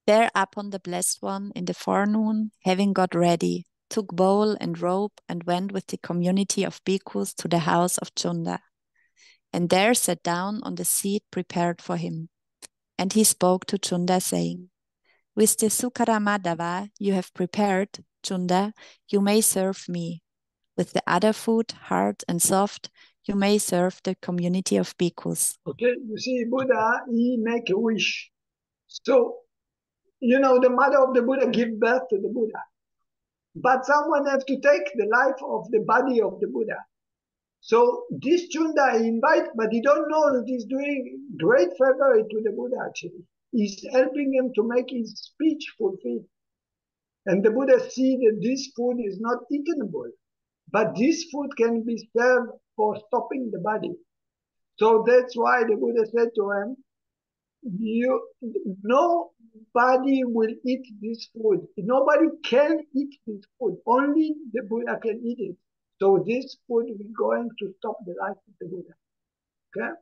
Thereupon the Blessed One, in the forenoon, having got ready, took bowl and robe and went with the community of bhikkhus to the house of Chunda, and there sat down on the seat prepared for him. And he spoke to Chunda, saying, "With the Sukkara Madhava you have prepared, Chunda, you may serve me. With the other food, hard and soft, you may serve the community of bhikkhus." Okay, you see, Buddha, he make a wish. So, the mother of the Buddha give birth to the Buddha. But someone has to take the life of the body of the Buddha. So this Chunda he invite, but he don't know that he's doing great favor to the Buddha actually. He's helping him to make his speech fulfilled. And the Buddha see that this food is not eatable, but this food can be served for stopping the body. So that's why the Buddha said to him, nobody will eat this food. Nobody can eat this food. Only the Buddha can eat it. So this food is going to stop the life of the Buddha. Okay?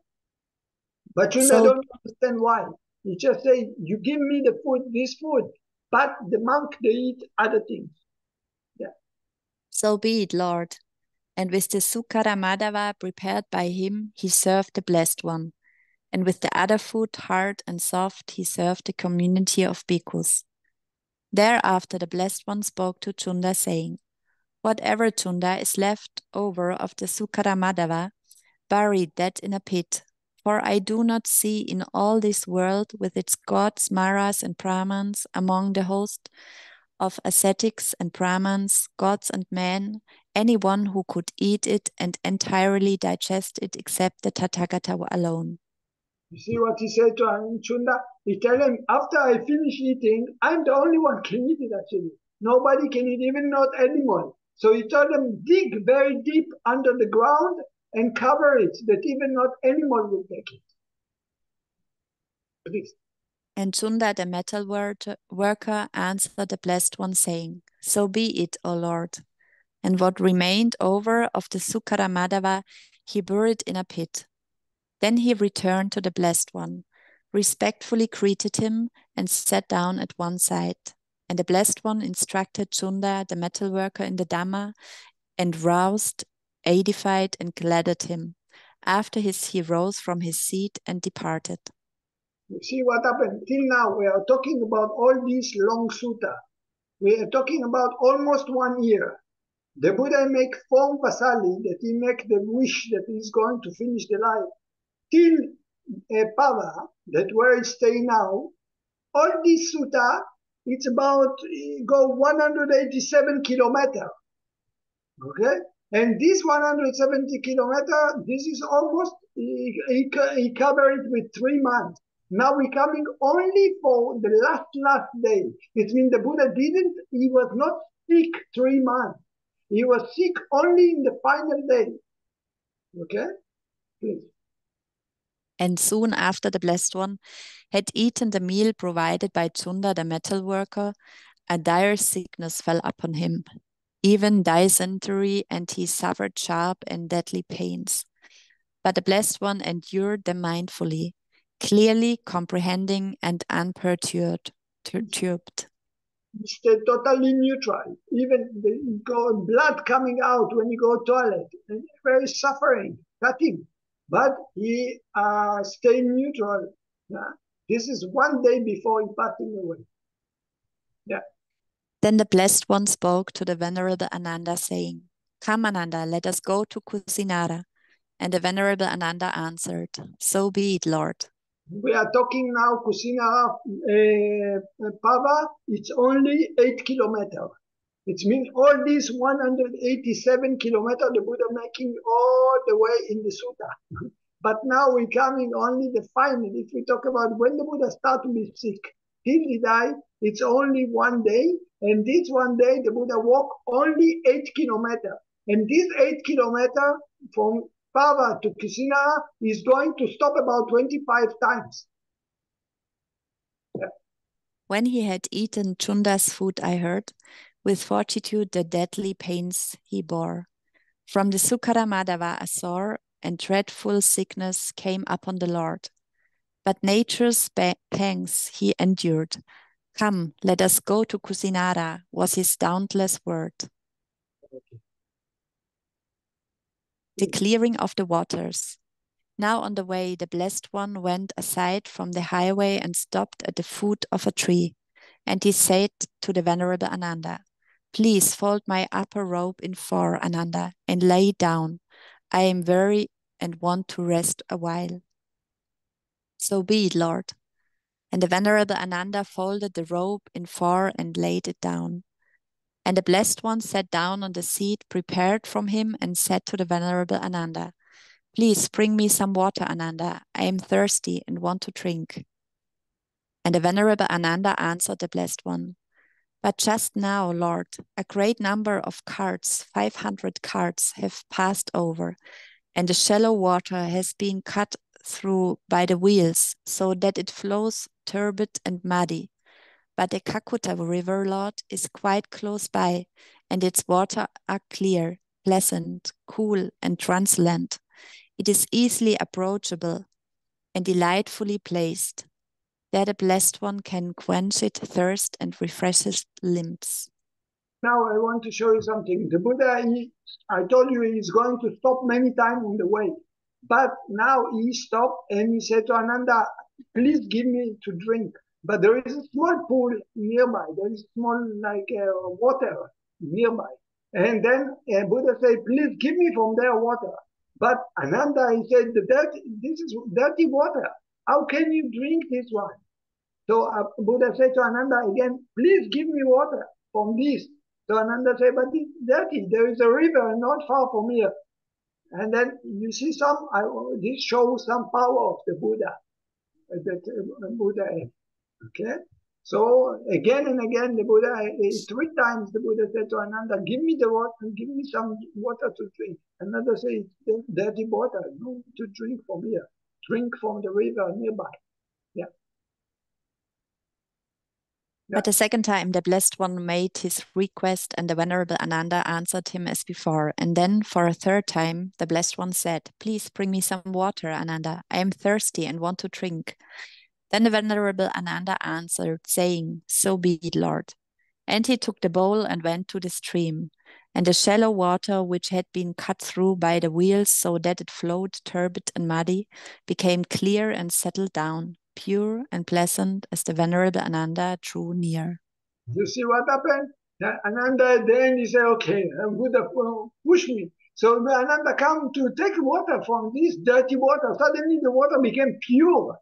But Chunda don't understand why. He just say, you give me the food, this food, but the monk, they eat other things. Yeah. So be it, Lord. And with the Sukkara Madhava prepared by him, he served the Blessed One. And with the other food, hard and soft, he served the community of bhikkhus. Thereafter the Blessed One spoke to Chunda, saying, Whatever Chunda is left over of the Sukkara Madhava, bury that in a pit. For I do not see in all this world with its gods, Maras and Brahmans, among the host of ascetics and Brahmans, gods and men, anyone who could eat it and entirely digest it except the Tathagata alone. You see what he said to Chunda? He told him, after I finish eating, I'm the only one can eat it actually. Nobody can eat, even not animal. So he told them, dig very deep under the ground and cover it, that even not animal will take it. Please. And Chunda, the metal worker, answered the Blessed One, saying, So be it, O Lord. And what remained over of the Sukkara Madhava he buried in a pit. Then he returned to the Blessed One, respectfully greeted him, and sat down at one side. And the Blessed One instructed Chunda, the metalworker, in the Dhamma, and roused, edified, and gladdened him. After he rose from his seat and departed. You see what happened? Till now, we are talking about all these long sutta. We are talking about almost 1 year. The Buddha make form vasali, that he make the wish that he's going to finish the life. Till Pava, that where he stay now, all this sutta, it's about go 187 kilometers. Okay? And this 170 kilometers, this is almost, he covered it with 3 months. Now we're coming only for the last day. It means the Buddha he was not sick 3 months. He was sick only in the final day. Okay? Please. And soon after the Blessed One had eaten the meal provided by Chunda, the metalworker, a dire sickness fell upon him, even dysentery, and he suffered sharp and deadly pains. But the Blessed One endured them mindfully, clearly comprehending and unperturbed. He stayed totally neutral. Even the blood coming out when you go toilet, and very suffering, cutting. But he stayed neutral. Yeah. This is 1 day before he passing away. Yeah. Then the Blessed One spoke to the Venerable Ananda, saying, Come, Ananda, let us go to Kusinara. And the Venerable Ananda answered, So be it, Lord. We are talking now Kusinara Pava, it's only 8 kilometers. It means all these 187 kilometers the Buddha making all the way in the sutta. But now we're coming only the final. If we talk about when the Buddha started to be sick, till he died, it's only 1 day. And this 1 day, the Buddha walked only 8 kilometers. And this 8 kilometers from Pava to Kusinara is going to stop about 25 times. Yeah. When he had eaten Chunda's food, I heard, with fortitude the deadly pains he bore. From the Sukkara Madhava a sore and dreadful sickness came upon the Lord. But nature's pangs he endured. Come, let us go to Kusinara, was his dauntless word. Okay. The clearing of the waters. Now on the way, the Blessed One went aside from the highway and stopped at the foot of a tree. And he said to the Venerable Ananda, Please fold my upper robe in 4, Ananda, and lay down. I am weary and want to rest a while. So be it, Lord. And the Venerable Ananda folded the robe in 4 and laid it down. And the Blessed One sat down on the seat prepared from him and said to the Venerable Ananda, Please bring me some water, Ananda. I am thirsty and want to drink. And the Venerable Ananda answered the Blessed One, But just now, Lord, a great number of carts, 500 carts, have passed over, and the shallow water has been cut through by the wheels, so that it flows turbid and muddy. But the Kakuta River, Lord, is quite close by, and its water are clear, pleasant, cool, and translucent. It is easily approachable and delightfully placed. There the Blessed One can quench its thirst and refresh his limbs. Now I want to show you something. The Buddha, I told you he's going to stop many times on the way. But now he stopped and he said to Ananda, please give me to drink. But there is a small pool nearby. There is small water nearby. And then Buddha said, please give me from their water. But Ananda, he said, this is dirty water. How can you drink this one? So Buddha said to Ananda again, please give me water from this. So Ananda said, but it's dirty. There is a river not far from here. And then you see this shows some power of the Buddha, that Buddha is. Okay? So again and again, the Buddha, 3 times the Buddha said to Ananda, give me the water, give me some water to drink. Ananda said, it's dirty water, no to drink from here. Drink from the river nearby. Yeah. But the second time, the Blessed One made his request, and the Venerable Ananda answered him as before. And then, for a third time, the Blessed One said, please bring me some water, Ananda. I am thirsty and want to drink. Then the Venerable Ananda answered, saying, so be it, Lord. And he took the bowl and went to the stream. And the shallow water, which had been cut through by the wheels so that it flowed turbid and muddy, became clear and settled down, pure and pleasant as the Venerable Ananda drew near. You see what happened? Ananda then he said, okay, Buddha push me. So Ananda come to take water from this dirty water. Suddenly the water became pure,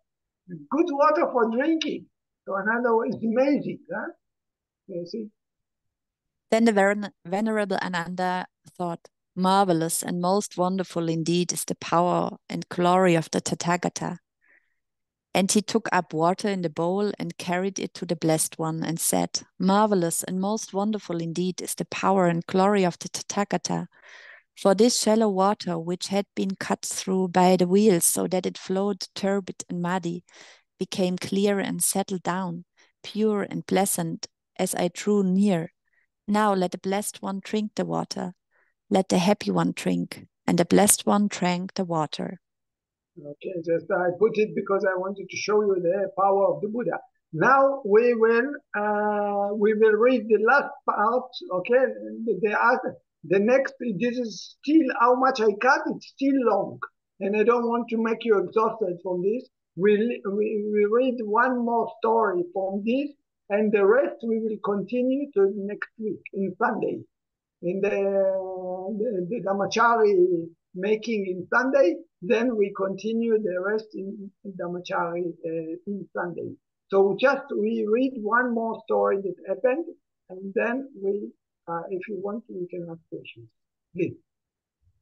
good water for drinking. So Ananda was amazing. Huh? You see? Then the Venerable Ananda thought, marvelous and most wonderful indeed is the power and glory of the Tathagata. And he took up water in the bowl and carried it to the Blessed One and said, marvelous and most wonderful indeed is the power and glory of the Tathagata. For this shallow water, which had been cut through by the wheels so that it flowed turbid and muddy, became clear and settled down, pure and pleasant as I drew near. Now let the Blessed One drink the water. Let the Happy One drink. And the Blessed One drank the water. Okay, just I put it because I wanted to show you the power of the Buddha. Now we will read the last part. Okay, the next. This is still how much I cut. It's still long, and I don't want to make you exhausted from this. We read one more story from this, and the rest we will continue to next week in Sunday. In the Dhammachari making in Sunday, then we continue the rest in Dhammachari in Sunday. So we read one more story that happened, and then if you want, we can ask questions. Please.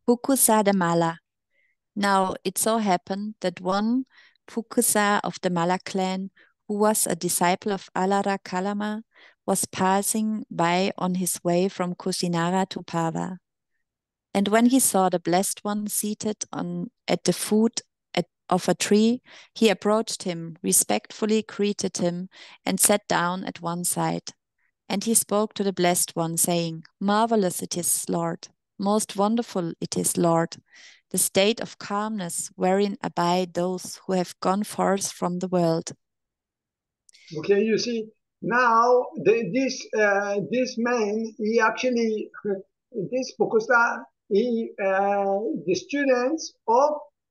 Pukusa the Mala. Now it so happened that one Pukusa of the Mala clan, who was a disciple of Alara Kalama, was passing by on his way from Kusinara to Pava. And when he saw the Blessed One seated at the foot of a tree, he approached him, respectfully greeted him, and sat down at one side. And he spoke to the Blessed One, saying, marvelous it is, Lord, most wonderful it is, Lord, the state of calmness wherein abide those who have gone forth from the world. Okay, you see, now this man, he actually, this Pukusa, the students of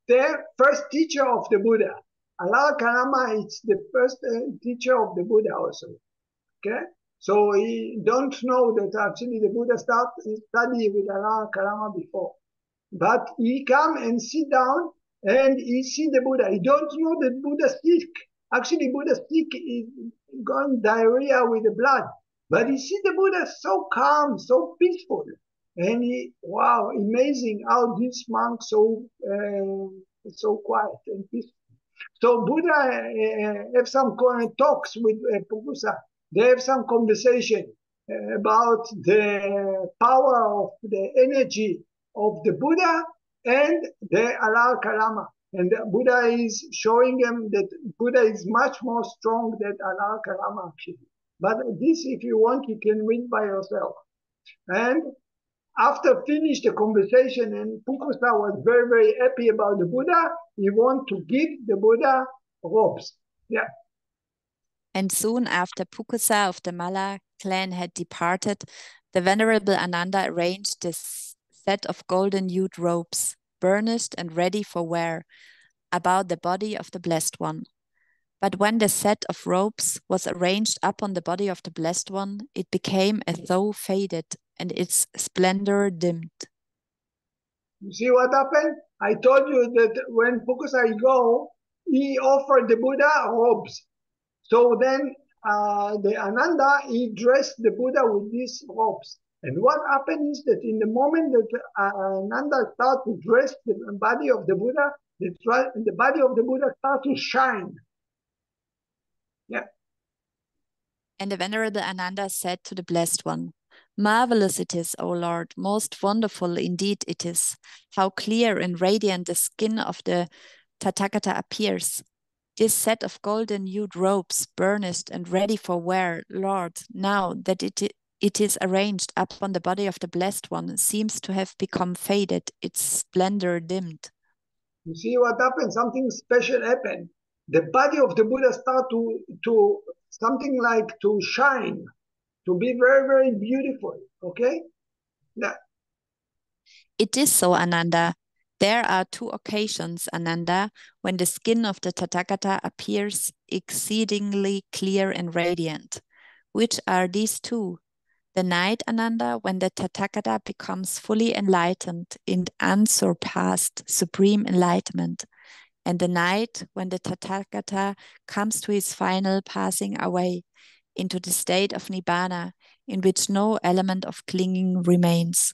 the first teacher of the Buddha. Alara Kalama is the first teacher of the Buddha also. Okay, so he don't know that actually the Buddha started study with Alara Kalama before, but he come and sit down and he see the Buddha. He don't know that Buddha sick. Actually, Buddha sick is gone diarrhea with the blood, but he see the Buddha so calm, so peaceful. And wow, amazing how this monk so quiet and peaceful. So Buddha have some talks with Pukusa. They have some conversation about the power of the energy of the Buddha and the Alara Kalama. And the Buddha is showing them that Buddha is much more strong than Alara Kalama actually. But this, if you want, you can read by yourself. And after finish the conversation, and Pukusa was very, very happy about the Buddha, he want to give the Buddha robes. Yeah. And soon after Pukusa of the Mala clan had departed, the Venerable Ananda arranged this set of golden-hued robes, burnished and ready for wear, about the body of the Blessed One. But when the set of robes was arranged upon the body of the Blessed One, it became as though faded, and its splendor dimmed. You see what happened? I told you that when Pukusai go, he offered the Buddha robes. So then the Ananda, he dressed the Buddha with these robes. And what happened is that in the moment that Ananda started to dress the body of the Buddha, the body of the Buddha started to shine. Yeah. And the Venerable Ananda said to the Blessed One, "Marvelous it is, O Lord, most wonderful indeed it is, how clear and radiant the skin of the Tathagata appears. This set of golden hued robes, burnished and ready for wear, Lord, now that it is arranged upon the body of the Blessed One, seems to have become faded, its splendor dimmed." You see what happened? Something special happened. The body of the Buddha started to something like to shine, to be very, very beautiful. Okay? Yeah. It is so, Ananda. There are two occasions, Ananda, when the skin of the Tathagata appears exceedingly clear and radiant. Which are these two? The night, Ananda, when the Tathagata becomes fully enlightened in unsurpassed supreme enlightenment, and the night when the Tathagata comes to his final passing away into the state of Nibbana, in which no element of clinging remains.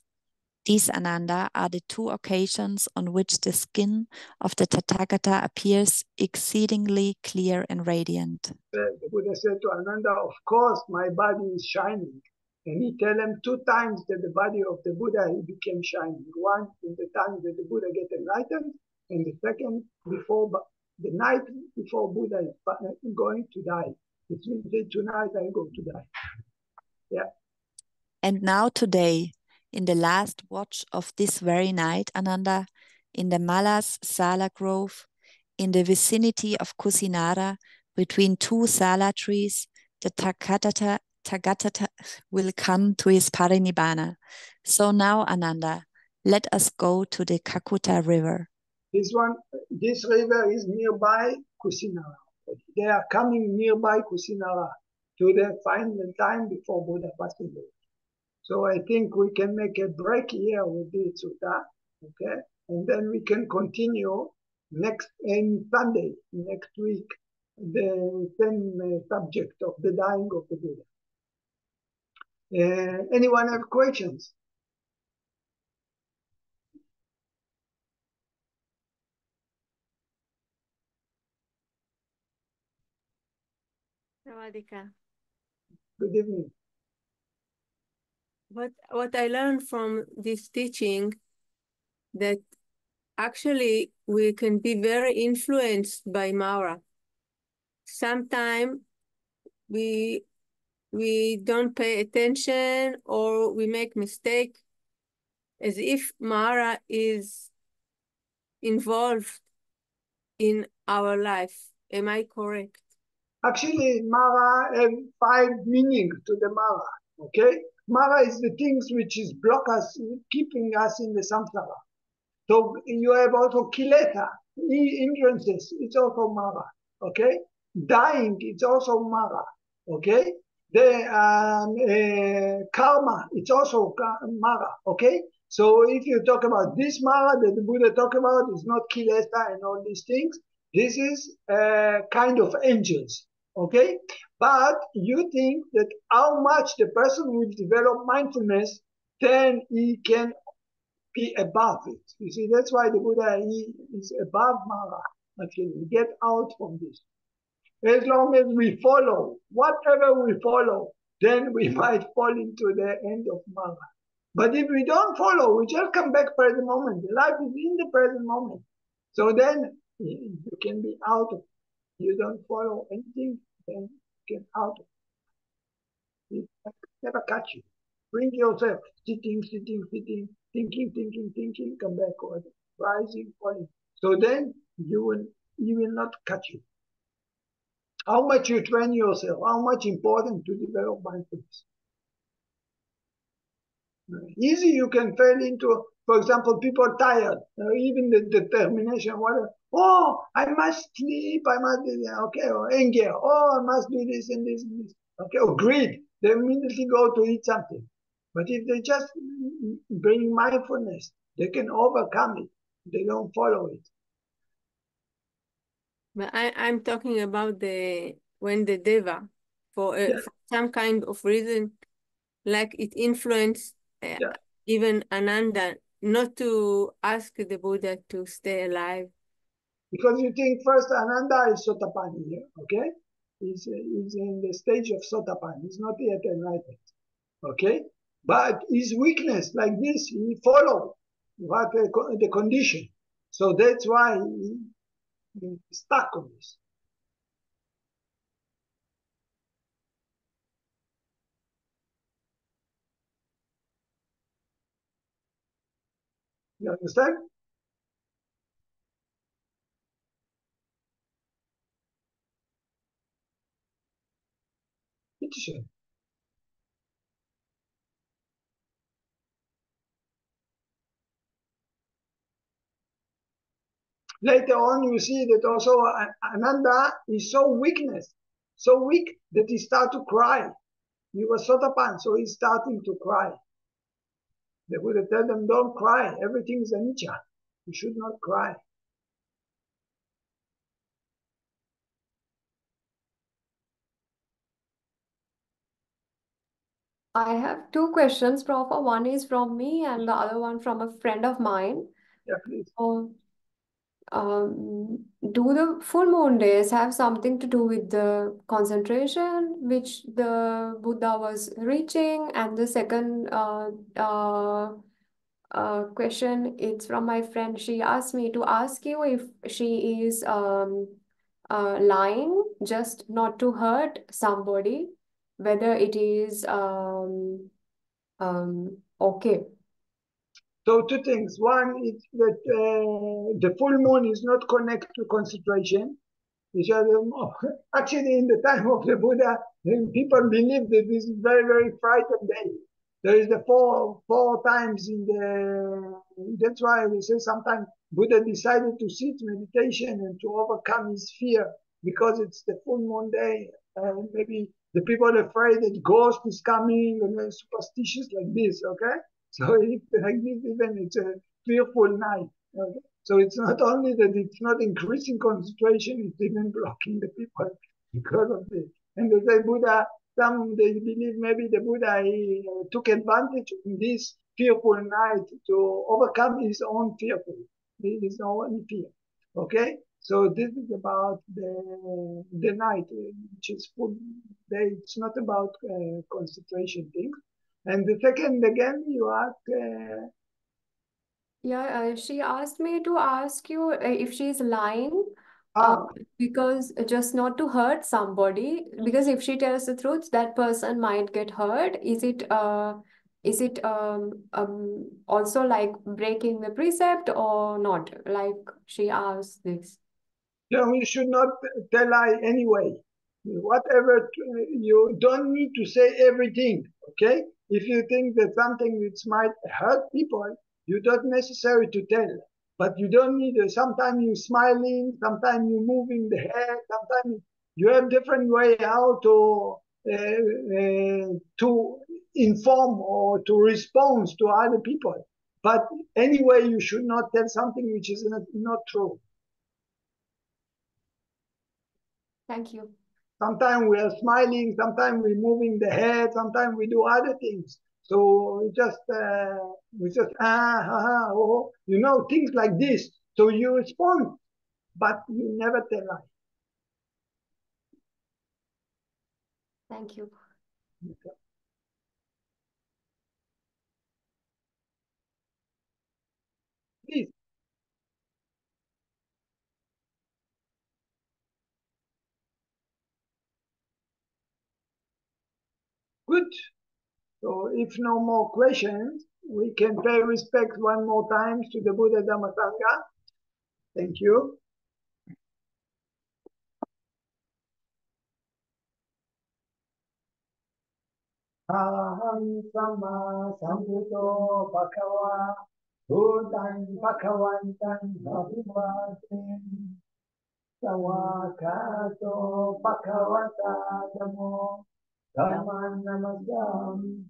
These, Ananda, are the two occasions on which the skin of the Tathagata appears exceedingly clear and radiant. The Buddha said to Ananda, of course, my body is shining. And he tell him 2 times that the body of the Buddha he became shining. One in the time that the Buddha get enlightened, and the second before the night before Buddha is going to die. It means that tonight I go to die. Yeah. And now today, in the last watch of this very night, Ananda, in the Malas Sala Grove, in the vicinity of Kusinara, between 2 Sala trees, the Tathagata will come to his parinibbana. So now, Ananda, let us go to the Kakuta river. This river is nearby Kusinara. They are coming nearby Kusinara to the final time before Buddha passing away. So I think we can make a break here with this sutta, okay? And then we can continue next Sunday, next week, the same subject of the dying of the Buddha. Anyone have questions? Good evening. What I learned from this teaching, that actually we can be very influenced by Mara. Sometimes we don't pay attention or we make mistake, as if Mara is involved in our life. Am I correct? Actually, Mara have 5 meanings to the Mara, okay? Mara is the things which is block us, keeping us in the samsara. So you have also kilesa, hindrances, it's also Mara, okay? Dying, it's also Mara, okay? The karma, it's also Mara, okay? So if you talk about this Mara that the Buddha talk about, is not kilesa and all these things. This is kind of angels, okay? But you think that how much the person will develop mindfulness, then he can be above it. You see, that's why the Buddha he is above Mara. Actually, we get out from this. As long as we follow, whatever we follow, then we might fall into the end of Mara. But if we don't follow, we just come back present moment. The life is in the present moment. So then you can be out of it. You don't follow anything, then you get out of it. It never catch you. Bring yourself, sitting, thinking, come back, or rising, falling. So then you will not catch you. How much you train yourself, how much important to develop mindfulness. Easy you can fall into, for example, people are tired, even the determination, whatever. Oh, I must sleep, I must do that, okay, or anger, oh, I must do this and this and this, okay, or greed, they immediately go to eat something. But if they just bring mindfulness, they can overcome it. They don't follow it. But I'm talking about when the deva, for some kind of reason, like it influenced even Ananda not to ask the Buddha to stay alive. Because you think first Ananda is Sotapanna here, okay? He's in the stage of Sotapanna. He's not yet enlightened, okay? But his weakness, like this, he followed what the condition. So that's why he's stuck on this. You understand? Petition. Later on, you see that also Ananda is so weak that he started to cry. He was Sotapan, so he's starting to cry. They would have told them, don't cry. Everything is anicca. You should not cry. I have two questions, Prof. One is from me and the other one from a friend of mine. Yeah, please. Do the full moon days have something to do with the concentration which the Buddha was reaching? And the second question, it's from my friend. She asked me to ask you if she is lying just not to hurt somebody, whether it is okay. So two things. One is that the full moon is not connected to concentration. Actually, in the time of the Buddha, people believed that this is very, very frightened day. There is the four times in the. That's why we say sometimes Buddha decided to sit meditation and to overcome his fear because it's the full moon day. Maybe the people are afraid that ghost is coming and they're superstitious like this. Okay, so if like this, even it's a fearful night. Okay? So it's not only that it's not increasing concentration, it's even blocking the people because of this. And they say Buddha, they believe maybe the Buddha took advantage of this fearful night to overcome his own fear. Okay? So this is about the night, which is full day. It's not about concentration things. And the second, again, you ask. She asked me to ask you if she's lying, Ah, because just not to hurt somebody, because if she tells the truth, that person might get hurt. Is it also like breaking the precept or not? Like she asked this. you should not tell lie anyway. Whatever, you don't need to say everything, okay? If you think that something which might hurt people, you don't necessary to tell. But you don't need, sometimes you smiling, sometimes you moving the head, sometimes you have different way how to inform or to respond to other people. But anyway, you should not tell something which is not true. Thank you. Sometimes we are smiling, sometimes we're moving the head, sometimes we do other things. So we just things like this. So you respond, but you never tell lie. Thank you. Okay. Please. Good. So if no more questions, we can pay respect one more time to the Buddha Dhammatalk. Thank you. Aham sama sambuddho bhagava Buddhaṃ bhagavaṃ bhagavate Sawakato bhagavata namo Dhammaṃ namassāmi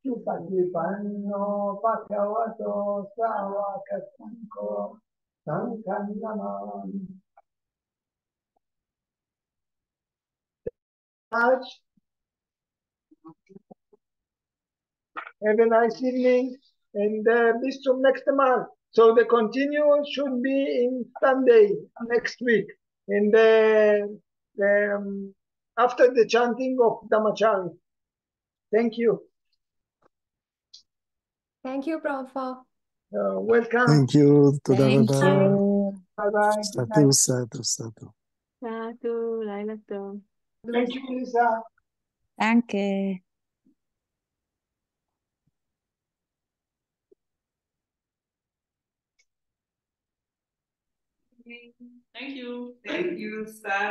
Supatipanno Bhagavato Savaka Sangho Sangham Namami. Have a nice evening and bis zum nächsten Mal. So the continue should be in Sunday next week, and after the chanting of Dhammachari. Thank you. Thank you, Prabhupada. Welcome. Thank you. Toda Thank rabba. you. Bye bye. Sadhu, sadhu, sadhu. Sadhu, Laila Tov. Thank you, Lisa. Danke. Thank you. Thank you, Sad.